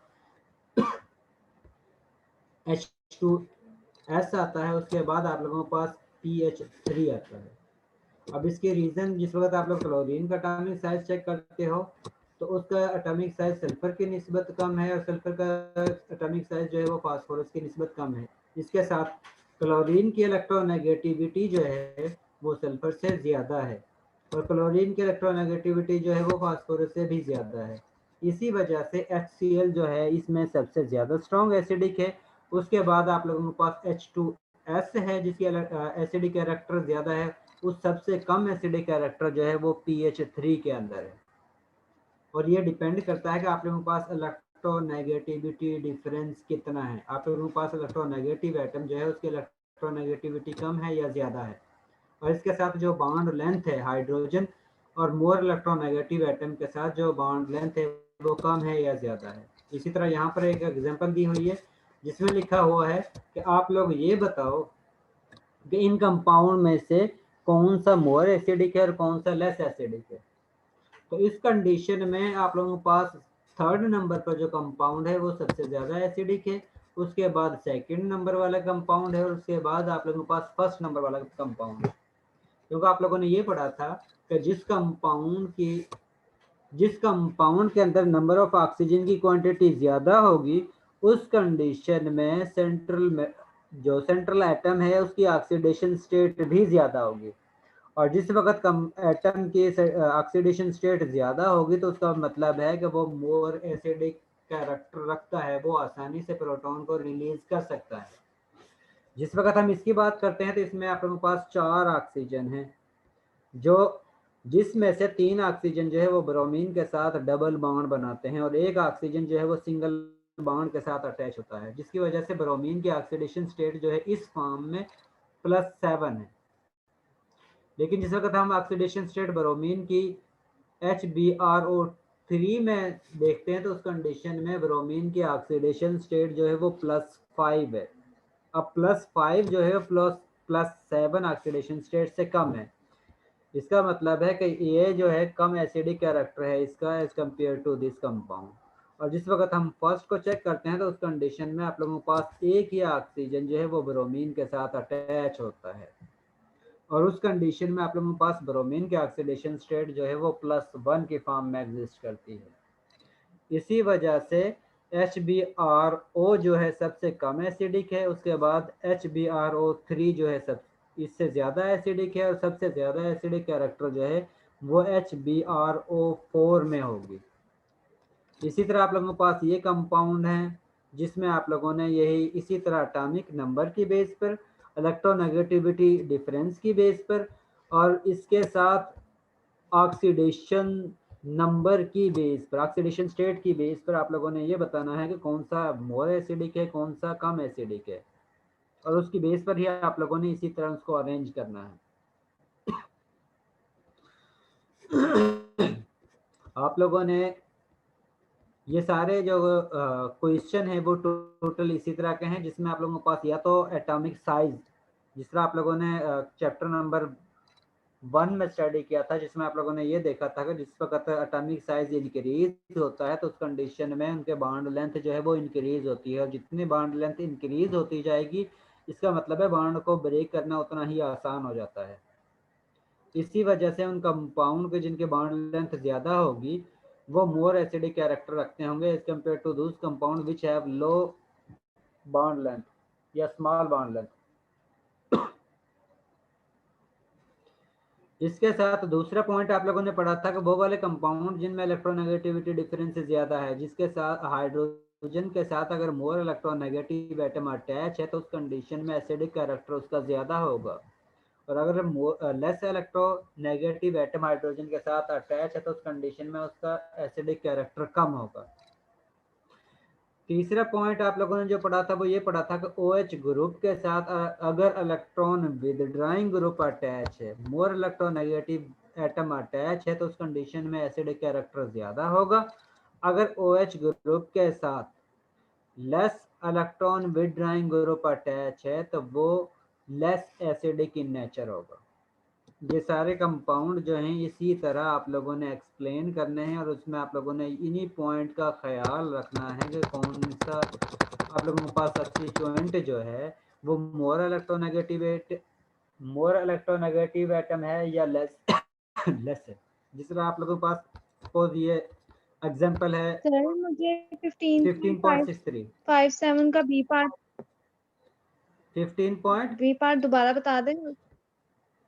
A: H2S आता है, उसके बाद आप लोगों के पास PH3 आता है। अब इसके रीज़न, जिस वक्त आप लोग क्लोरीन का एटॉमिक साइज चेक करते हो तो उसका एटॉमिक साइज सल्फर की निस्बत कम है और सल्फर का एटॉमिक साइज जो है वो फास्फोरस की निस्बत कम है। इसके साथ क्लोरीन की इलेक्ट्रोनेगेटिविटी जो है वो सल्फर से ज़्यादा है और क्लोरीन की इलेक्ट्रोनेगेटिविटी जो है वो फास्फोरस से भी ज़्यादा है। इसी वजह से HCl जो है इसमें सबसे ज़्यादा स्ट्रॉन्ग एसिडिक है। उसके बाद आप लोगों के पास H2S है जिसकी एसिडिक कैरेक्टर ज़्यादा है। उस सबसे कम एसिडिक कैरेक्टर जो है वो PH3 के अंदर है। और ये डिपेंड करता है कि आप लोगों के पास इलेक्ट्रोनेगेटिविटी डिफरेंस कितना है। आप लोगों के पास इलेक्ट्रोनेगेटिव एटम जो है उसकी इलेक्ट्रोनेगेटिविटी कम है या ज़्यादा है, और इसके साथ जो बॉन्ड लेंथ है हाइड्रोजन और मोर इलेक्ट्रोनेगेटिव एटम के साथ जो बॉन्ड लेंथ है वो कम है या ज़्यादा है। इसी तरह यहाँ पर एक एग्जांपल दी हुई है जिसमें लिखा हुआ है कि आप लोग ये बताओ कि इन कंपाउंड में से कौन सा मोर एसिडिक है और कौन सा लेस एसिडिक है। तो इस कंडीशन में आप लोगों के पास थर्ड नंबर पर जो कंपाउंड है वो सबसे ज़्यादा एसिडिक है, उसके बाद सेकंड नंबर वाला कंपाउंड है और उसके बाद आप लोगों के पास फर्स्ट नंबर वाला कंपाउंड है। क्योंकि आप लोगों ने ये पढ़ा था कि जिस कंपाउंड के अंदर नंबर ऑफ ऑक्सीजन की क्वांटिटी ज़्यादा होगी उस कंडीशन में सेंट्रल एटम है उसकी ऑक्सीडेशन स्टेट भी ज़्यादा होगी, और जिस वक्त एटम की ऑक्सीडेशन स्टेट ज़्यादा होगी तो उसका मतलब है कि वो मोर एसिडिक कैरेक्टर रखता है, वो आसानी से प्रोटॉन को रिलीज कर सकता है। जिस वक्त हम इसकी बात करते हैं तो इसमें आप लोगों के पास 4 ऑक्सीजन हैं, जिसमें से 3 ऑक्सीजन जो है वो ब्रोमीन के साथ डबल बॉन्ड बनाते हैं और 1 ऑक्सीजन जो है वो सिंगल बॉन्ड के साथ अटैच होता है, जिसकी वजह से ब्रोमीन की ऑक्सीडेशन स्टेट जो है इस फॉर्म में +7 है। लेकिन जिस वक्त हम ऑक्सीडेशन स्टेट ब्रोमीन की HbRO3 में देखते हैं तो उस कंडीशन में ब्रोमीन की ऑक्सीडेशन स्टेट जो है वो +5 है। अब +5 जो है +7 ऑक्सीडेशन स्टेट से कम है। इसका मतलब है कि ये जो है कम एसिडिक कैरेक्टर है इसका as compare to this compound. और जिस वक्त हम फर्स्ट को चेक करते हैं तो उस कंडीशन में आप लोगों के पास एक ही ऑक्सीजन जो है वो ब्रोमीन के साथ अटैच होता है, और उस कंडीशन में आप लोगों के पास ब्रोमीन की ऑक्सीडेशन स्टेट जो है वो +1 की फॉर्म में एग्जिस्ट करती है। इसी वजह से HbRO जो है सबसे कम एसिडिक है, उसके बाद HbRO3 जो है सब इससे ज़्यादा एसिडिक है, और सबसे ज़्यादा एसिडिक कैरेक्टर जो है वो HbRO4 में होगी। इसी तरह आप लोगों के पास ये कंपाउंड है जिसमें आप लोगों ने यही इसी तरह एटॉमिक नंबर की बेस पर, इलेक्ट्रोनेगेटिविटी डिफरेंस की बेस पर, और इसके साथ ऑक्सीडेशन नंबर की बेस पर, ऑक्सीडेशन स्टेट की बेस पर आप लोगों ने ये बताना है कि कौन सा मोर एसिडिक है, कौन सा कम एसिडिक है, और उसकी बेस पर ही आप लोगों ने इसी तरह उसको अरेंज करना है। आप लोगों ने ये सारे जो क्वेश्चन है वो टोटल इसी तरह के हैं जिसमें आप लोगों के पास या तो एटॉमिक साइज, जिस तरह आप लोगों ने चैप्टर नंबर 1 में स्टडी किया था, जिसमें आप लोगों ने ये देखा था कि जिस वक्त एटॉमिक साइज इंक्रीज होता है तो उस कंडीशन में उनके बॉन्ड लेंथ जो है वो इंक्रीज होती है, और जितनी बॉन्ड लेंथ इंक्रीज होती जाएगी इसका मतलब है बॉन्ड को ब्रेक करना उतना ही आसान हो जाता है। इसी वजह से उन कंपाउंड के जिनके बॉन्ड लेंथ ज़्यादा होगी वो मोर एसिडिक कैरेक्टर रखते होंगे एज कम्पेयर टू दूस compound which have low bond length या स्मॉल बॉन्ड लेंथ। इसके साथ दूसरा पॉइंट आप लोगों ने पढ़ा था कि वो वाले कंपाउंड जिनमें इलेक्ट्रोनेगेटिविटी डिफरेंस ज़्यादा है, जिसके साथ हाइड्रोजन के साथ अगर मोर इलेक्ट्रोनेगेटिव एटम अटैच है तो उस कंडीशन में एसिडिक कैरेक्टर उसका ज़्यादा होगा, और अगर लेस इलेक्ट्रोनेगेटिव एटम हाइड्रोजन के साथ अटैच है तो उस कंडीशन में उसका एसिडिक कैरेक्टर कम होगा। तीसरा पॉइंट आप लोगों ने जो पढ़ा था वो ये पढ़ा था कि OH ग्रुप के साथ अगर इलेक्ट्रॉन विदड्राइंग ग्रुप अटैच है, मोर इलेक्ट्रोनेगेटिव एटम अटैच है तो उस कंडीशन में एसिडिक कैरेक्टर ज़्यादा होगा। अगर OH ग्रुप के साथ less electron withdrawing group attach है तो वो लेस एसिडिक इन नेचर होगा। ये सारे कंपाउंड जो हैं इसी तरह आप लोगों ने एक्सप्लेन करने हैं, और उसमें आप लोगों ने इन्हीं पॉइंट का ख्याल रखना है कि कौन सा आप लोगों के पास सब्स्टिट्यूएंट जो है वो मोर इलेक्ट्रोनेगेटिव एटम है या लेस है। जिस तरह आप लोगों के पास सपोज ये एग्जांपल है
K: सर मुझे
A: 15.63
K: 57 का बी पार्ट
A: 15.
K: बी पार्ट दोबारा बता दें।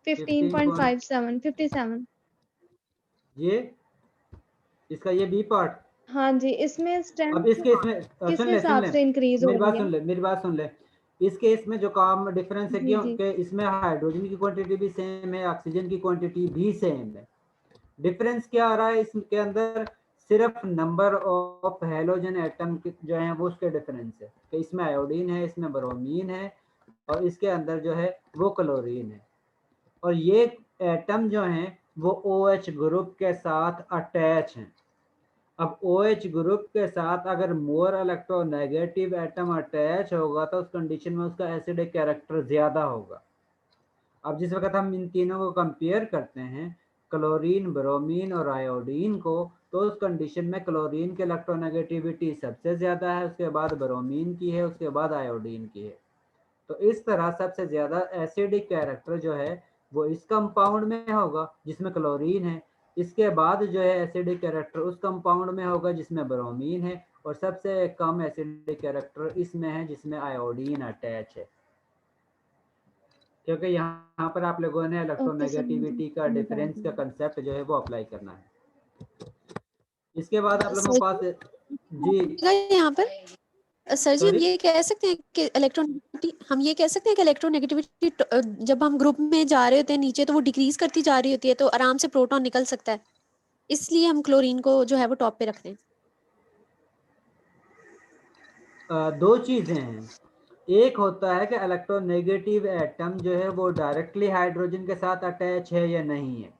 K: 57
A: ये इसका ये बी पार्ट।
K: हाँ जी, इसमें स्ट्रेंथ
A: अब इस केस में
K: किस हिसाब से इंक्रीज हो रही है?
A: मेरी बात सुन ले। इस केस में जो काम डिफरेंस है
K: जी,
A: कि इसमें हाइड्रोजन की क्वांटिटी भी सेम है, ऑक्सीजन की क्वांटिटी भी सेम है। डिफरेंस क्या आ रहा है इसके अंदर? सिर्फ नंबर ऑफ हैलोजन एटम जो है वो उसके डिफरेंस है कि इसमें आयोडीन है, इसमें ब्रोमीन है, और इसके अंदर जो है वो क्लोरीन है। और ये एटम जो हैं वो OH ग्रुप के साथ अटैच हैं। अब OH ग्रुप के साथ अगर मोर इलेक्ट्रोनेगेटिव एटम अटैच होगा तो उस कंडीशन में उसका एसिडिक कैरेक्टर ज़्यादा होगा। अब जिस वक्त हम इन तीनों को कंपेयर करते हैं, क्लोरीन, ब्रोमीन और आयोडीन को, तो उस कंडीशन में क्लोरीन की इलेक्ट्रोनेगेटिविटी सबसे ज़्यादा है, उसके बाद ब्रोमीन की है, उसके बाद आयोडीन की है। तो इस तरह सबसे ज़्यादा एसिडिक कैरेक्टर जो है वो इस कंपाउंड में होगा जिसमें क्लोरीन है, इसके बाद जो है एसिडिक कैरेक्टर उस कंपाउंड में होगा जिसमें ब्रोमीन है, और सबसे कम एसिडिक कैरेक्टर इसमें है जिसमें आयोडीन अटैच है। क्योंकि यहाँ पर आप लोगों ने इलेक्ट्रोनेगेटिविटी का डिफरेंस का कंसेप्ट जो है वो अप्लाई करना है। इसके बाद आप लोगों के पास जी
N: यहाँ पर सर जी हम ये कह सकते हैं कि इलेक्ट्रोनेगेटिविटी जब हम ग्रुप में जा रहे होते हैं नीचे तो वो डिक्रीज करती जा रही होती है, तो आराम से प्रोटॉन निकल सकता है, इसलिए हम क्लोरीन को जो है वो टॉप पे रखते हैं।
A: दो चीजें हैं। एक होता है कि इलेक्ट्रोनेगेटिव एटम जो है वो डायरेक्टली हाइड्रोजन के साथ अटैच है या नहीं है,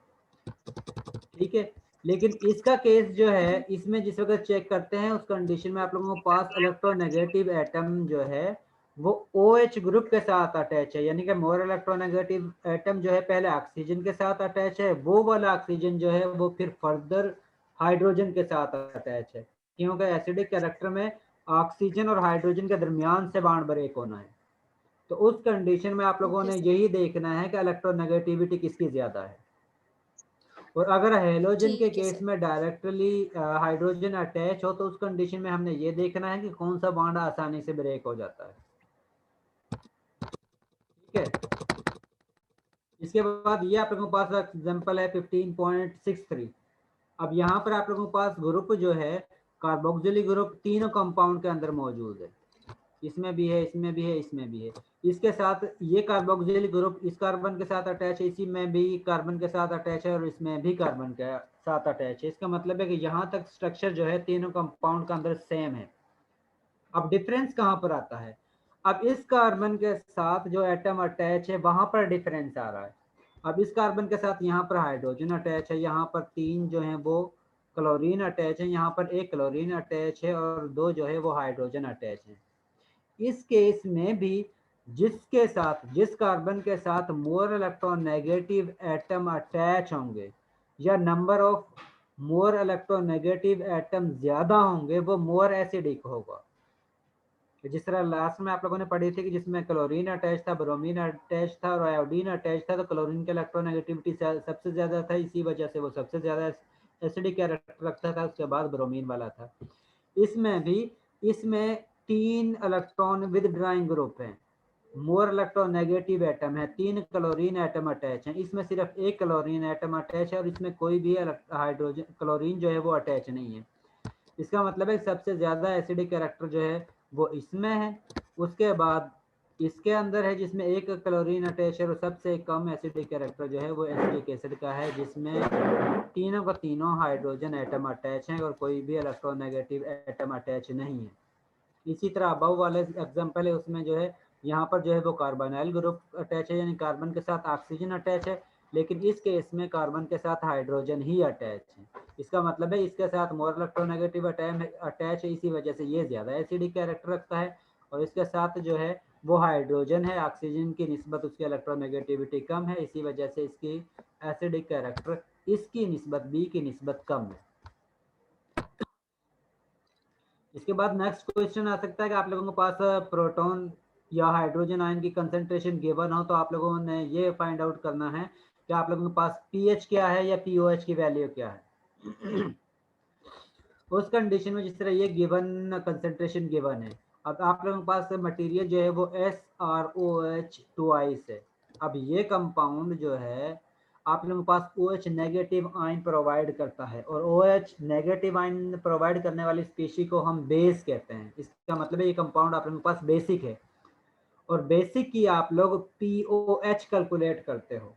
A: ठीक है। लेकिन इसका केस जो है, इसमें जिस वक्त चेक करते हैं उस कंडीशन में आप लोगों के पास इलेक्ट्रोनेगेटिव एटम जो है वो OH ग्रुप के साथ अटैच है, यानी कि मोर इलेक्ट्रोनेगेटिव एटम जो है पहले ऑक्सीजन के साथ अटैच है, वो वाला ऑक्सीजन जो है वो फिर फर्दर हाइड्रोजन के साथ अटैच है, क्योंकि एसिडिक कैरेक्टर में ऑक्सीजन और हाइड्रोजन के दरमियान से बॉन्ड ब्रेक होना है। तो उस कंडीशन में आप लोगों ने यही देखना है कि इलेक्ट्रोनेगेटिविटी किसकी ज्यादा है। और अगर हेलोजन के केस में डायरेक्टली हाइड्रोजन अटैच हो तो उस कंडीशन में हमने ये देखना है कि कौन सा बॉन्ड आसानी से ब्रेक हो जाता है, ठीक है। इसके बाद ये आप लोगों के पास एग्जांपल है 15.63। अब यहाँ पर आप लोगों के पास ग्रुप जो है कार्बोक्सिलिक ग्रुप तीनों कंपाउंड के अंदर मौजूद है, इसमें भी है, इसमें भी है, इसमें भी है। इसके साथ ये कार्बोक्सिलिक ग्रुप इस कार्बन के साथ अटैच है, इसी में भी कार्बन के साथ अटैच है और इसमें भी कार्बन के साथ अटैच है। इसका मतलब है कि यहाँ तक स्ट्रक्चर जो है तीनों कंपाउंड के अंदर सेम है। अब डिफरेंस कहाँ पर आता है? अब इस कार्बन के साथ जो एटम अटैच है वहां पर डिफरेंस आ रहा है। अब इस कार्बन के साथ यहाँ पर हाइड्रोजन अटैच है, यहाँ पर 3 जो है वो क्लोरीन अटैच है, यहाँ पर 1 क्लोरीन अटैच है और 2 जो है वो हाइड्रोजन अटैच है। इस केस में भी जिसके साथ, जिस कार्बन के साथ मोर इलेक्ट्रोनेगेटिव एटम अटैच होंगे या number of more electronegative atom ज्यादा होंगे वो मोर एसिडिक होगा। जिस तरह लास्ट में आप लोगों ने पढ़ी थी कि जिसमें क्लोरीन अटैच था, ब्रोमीन अटैच था और आयोडीन अटैच था, तो क्लोरीन की इलेक्ट्रोनेगेटिविटी सबसे ज्यादा था, इसी वजह से वो सबसे ज्यादा एसिडिक कैरेक्टर रखता था, उसके बाद ब्रोमीन वाला था। इसमें भी इसमें 3 इलेक्ट्रॉन विद ड्राइंग ग्रुप हैं, मोर इलेक्ट्रोनेगेटिव एटम है, 3 क्लोरीन एटम अटैच हैं, इसमें सिर्फ 1 क्लोरीन एटम अटैच है और इसमें कोई भी हाइड्रोजन क्लोरीन जो है वो अटैच नहीं है। इसका मतलब है सबसे ज्यादा एसिडिक कैरेक्टर जो है वो इसमें है, उसके बाद इसके अंदर है जिसमें 1 क्लोरीन अटैच है और सबसे कम एसिडिक कैरेक्टर जो है वो एसिडिक एसिड का है जिसमें तीनों का तीनों हाइड्रोजन एटम अटैच हैं और कोई भी इलेक्ट्रोनेगेटिव एटम अटैच नहीं है। इसी तरह अबव वाले एग्जांपल है उसमें जो है यहाँ पर जो है वो कार्बोनाइल ग्रुप अटैच है, यानी कार्बन के साथ ऑक्सीजन अटैच है, लेकिन इस केस में कार्बन के साथ हाइड्रोजन ही अटैच है। इसका मतलब है इसके साथ मोर इलेक्ट्रोनेगेटिव अटैच है, इसी वजह से ये ज्यादा एसिडिक कैरेक्टर रखता है और इसके साथ जो है वो हाइड्रोजन है, ऑक्सीजन की निस्बत उसकी इलेक्ट्रोनेगेटिविटी कम है, इसी वजह से इसकी एसिडिक कैरेक्टर इसकी निस्बत बी की निस्बत कम है। इसके बाद नेक्स्ट क्वेश्चन आ सकता है कि आप लोगों के पास प्रोटॉन या हाइड्रोजन आयन की कंसंट्रेशन गिवन हो तो आप लोगों ने ये फाइंड आउट करना है कि आप लोगों के पास पीएच क्या है या पीओएच की वैल्यू क्या है। उस कंडीशन में जिस तरह ये गिवन कंसंट्रेशन गिवन है, अब आप लोगों के पास मटेरियल जो है वो SrOH ट्वाइस है। अब ये कंपाउंड जो है आप लोगों के पास OH नेगेटिव आयन प्रोवाइड करता है और OH नेगेटिव आयन प्रोवाइड करने वाली स्पीशी को हम बेस कहते हैं। इसका मतलब है ये कंपाउंड आप लोगों के पास बेसिक है और बेसिक की आप लोग POH कैलकुलेट करते हो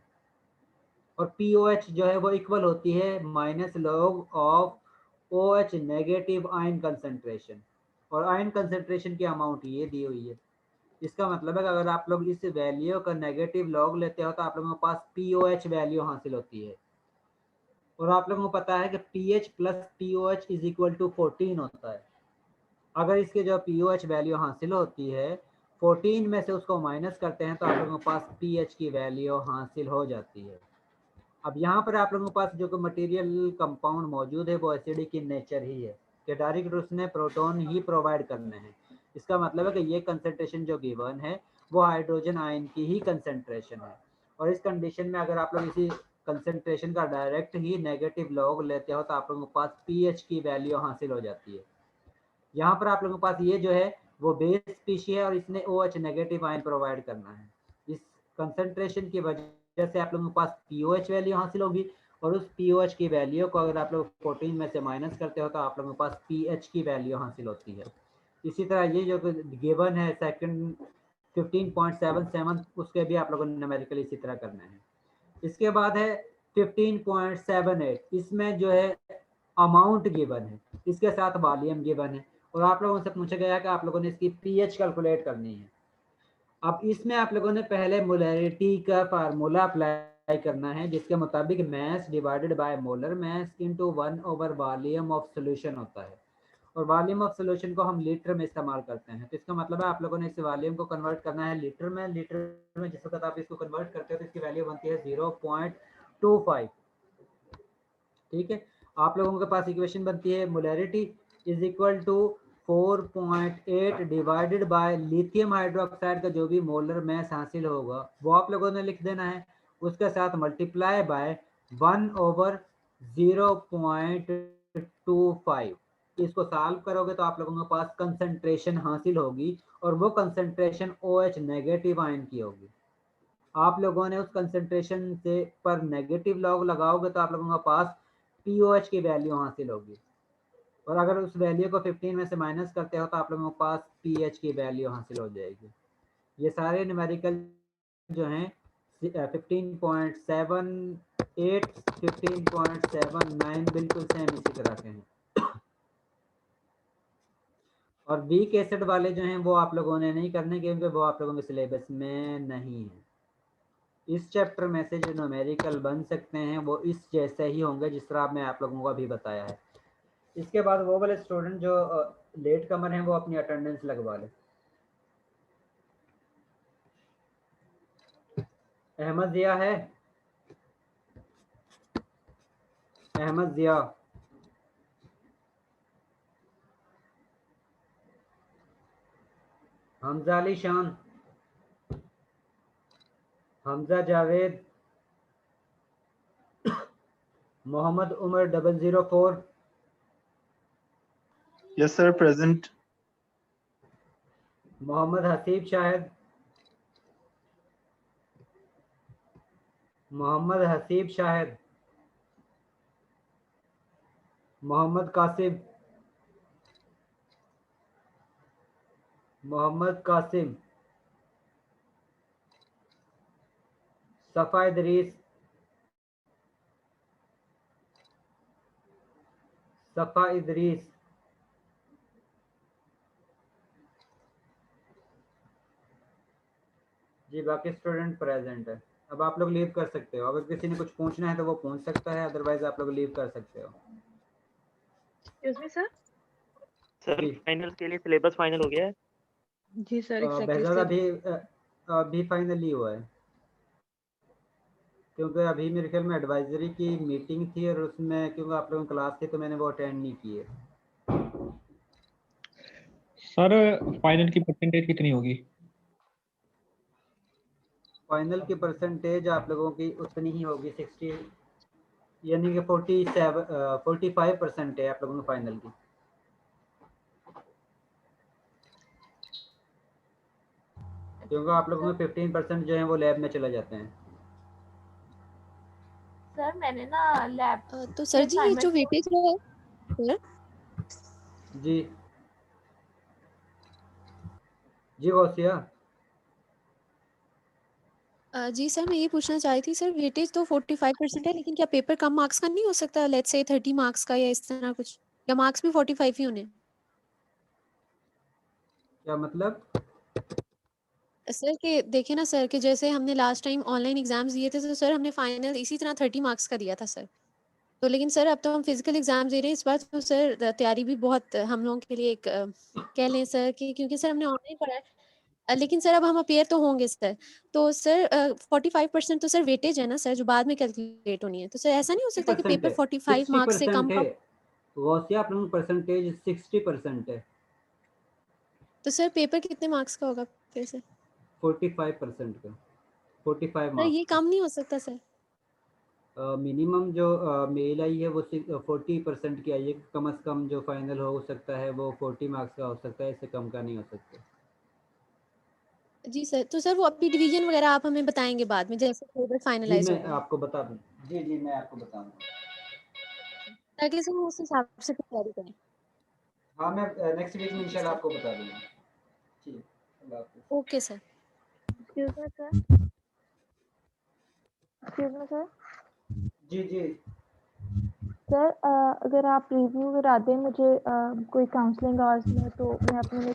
A: और POH जो है वो इक्वल होती है -log of OH negative ion concentration और आयन कंसंट्रेशन की अमाउंट ये दी हुई है। इसका मतलब है कि अगर आप लोग इस वैल्यू का नेगेटिव लॉग लेते हो तो आप लोगों के पास POH वैल्यू हासिल होती है और आप लोगों को पता है कि pH plus POH is equal to 14 होता है। अगर इसके जो POH वैल्यू हासिल होती है 14 में से उसको माइनस करते हैं तो आप लोगों के पास pH की वैल्यू हासिल हो जाती है। अब यहाँ पर आप लोगों के पास जो मटेरियल कंपाउंड मौजूद है वो एसिडिक इन नेचर ही है कि डायरेक्ट उसने प्रोटॉन ही प्रोवाइड करने हैं। इसका मतलब है कि ये कंसंट्रेशन जो गिवन है वो हाइड्रोजन आयन की ही कंसंट्रेशन है और इस कंडीशन में अगर आप लोग इसी कंसंट्रेशन का डायरेक्ट ही नेगेटिव लॉग लेते हो तो आप लोगों के पास pH की वैल्यू हासिल हो जाती है। यहाँ पर आप लोगों के पास ये जो है वो बेस स्पीशी है और इसने OH नेगेटिव आयन प्रोवाइड करना है। इस कंसंट्रेशन की वजह से आप लोगों के पास POH वैल्यू हासिल होगी और उस POH की वैल्यू को अगर आप लोग 14 में से माइनस करते हो तो आप लोगों के पास pH की वैल्यू हासिल होती है। इसी तरह ये जो गिवन है सेकंड 15.77 उसके भी आप लोगों ने न्यूमेरिकल इसी तरह करना है। इसके बाद है 15.78, इसमें जो है अमाउंट गिवन है, इसके साथ वॉल्यूम गिवन है और आप लोगों से पूछा गया कि आप लोगों ने इसकी pH कैलकुलेट करनी है। अब इसमें आप लोगों ने पहले मोलैरिटी का फार्मूला अप्लाई करना है, जिसके मुताबिक mass divided by molar mass into 1 over volume of solution होता है, और वॉल्यूम ऑफ सॉल्यूशन को हम लीटर में इस्तेमाल करते हैं। तो इसका मतलब है आप लोगों ने इस वॉल्यूम को कन्वर्ट करना है लीटर में। लीटर में जिस वक्त आप इसको कन्वर्ट करते हो तो इसकी वैल्यू बनती है 0.25। ठीक है, आप लोगों के पास इक्वेशन बनती है molarity is equal to 4.8 divided by lithium hydroxide का जो भी मोलर मास हासिल होगा वो आप लोगों ने लिख देना है, उसके साथ मल्टीप्लाई बाय 1 ओवर 0.25। इसको सॉल्व करोगे तो आप लोगों के पास कंसंट्रेशन हासिल होगी, और वो कंसंट्रेशन OH नेगेटिव आयन की होगी। आप लोगों ने उस कंसंट्रेशन से पर नेगेटिव लॉग लगाओगे तो आप लोगों के पास POH की वैल्यू हासिल होगी, और अगर उस वैल्यू को 15 में से माइनस करते हो तो आप लोगों के पास pH की वैल्यू हासिल हो जाएगी। ये सारे न्यूमेरिकल जो हैं 15.78 15.79 बिल्कुल सेम इसी तरह के हैं। और वीक एसिड वाले जो हैं वो आप लोगों ने नहीं करने, क्योंकि वो आप लोगों के सिलेबस में नहीं है। इस चैप्टर में से जो न्यूमेरिकल बन सकते हैं वो इस जैसे ही होंगे जिस तरह मैं आप लोगों को अभी बताया है। इसके बाद वो वाले स्टूडेंट जो लेट कमर हैं वो अपनी अटेंडेंस लगवा लें। अहमद जिया है? अहमद जिया, Hamza Ali Shan, Hamza Javed, Mohammad Umar 004।
O: Yes sir, present.
A: Mohammad Haseeb Shahid, Mohammad Haseeb Shahid, Mohammad Qasim, Mohammad Qasim, Safa Idrees, Safa Idris, जी बाकी स्टूडेंट प्रेजेंट है। अब आप लोग लीव कर सकते हो। अगर किसी ने कुछ पूछना है तो वो पूछ सकता है, अदरवाइज आप लोग लीव कर सकते हो।
K: Excuse me sir.
E: Sir final के लिए सिलेबस फाइनल हो गया है?
K: जी सर, एग्जैक्टली
A: बहज़ाद अभी फाइनली हुआ है, क्योंकि अभी मेरे ख्याल में एडवाइजरी की मीटिंग थी और उसमें क्योंकि आप लोगों की क्लास थी तो मैंने वो अटेंड नहीं की है।
P: सर फाइनल की परसेंटेज कितनी होगी?
A: फाइनल की परसेंटेज आप लोगों की उतनी ही होगी 60, यानी कि 45% है आप लोगों की फाइनल की। क्योंकि आप लोगों में 15% जो है वो लैब में चले जाते हैं।
B: सर मैंने ना लैब
N: तो सर जी ये जो वेटेज है सर,
A: जी जी गौसिया,
N: जी सर मैं ये पूछना चाह रही थी सर, वेटेज तो 45% है, लेकिन क्या पेपर कम मार्क्स का नहीं हो सकता? लेट्स से 30 मार्क्स का या इस तरह कुछ, या मार्क्स भी 45 ही होने?
A: क्या मतलब?
N: सर कि देखिए ना सर, कि जैसे हमने लास्ट टाइम ऑनलाइन एग्जाम्स दिए थे तो सर हमने फाइनल इसी तरह 30 मार्क्स का दिया था सर। तो लेकिन सर अब तो हम फिजिकल एग्जाम दे रहे हैं इस बार, तो सर तैयारी भी बहुत हम लोगों के लिए एक कह लें सर कि, क्योंकि सर हमने ऑनलाइन पढ़ा है, लेकिन सर अब हम अपेयर तो होंगे सर। तो सर 45% तो सर वेटेज है ना सर, जो बाद में कैलकुलेट होनी है। तो सर ऐसा नहीं हो सकता कि पेपर 45 मार्क्स से कम
A: है
N: का?
A: गौसिया, आप लोगों की परसेंटेज 60% है।
N: तो सर पेपर कितने मार्क्स का होगा फिर से?
A: 45% का, 45
N: सर ये
A: मार्क्स
N: कम नहीं हो सकता सर?
A: मिनिमम जो मेल आई है वो 40% की आई है। कम से कम जो फाइनल हो सकता है वो 40 मार्क्स का हो सकता है, इससे कम का नहीं हो सकता।
N: जी सर, तो सर वो अभी डिवीजन वगैरह आप हमें बताएंगे बाद में जैसे पेपर
A: जी
N: फाइनलाइज
A: मैं
N: होगा,
A: आपको बता दूँ, जी मैं आपको बताऊँगा।
N: ताकि सर उस हिसाब से तैयारी करें।
A: हाँ मैं नेक्स्ट वीक में इंशाल्लाह आपको बता दूँगा। ठीक, अल्लाह हाफ़िज़।
N: Okay sir.
B: Excuse me sir, excuse me sir.
A: जी
B: सर अगर आप रिव्यू करा दें मुझे कोई काउंसलिंग आवर्स में, तो मैं अपने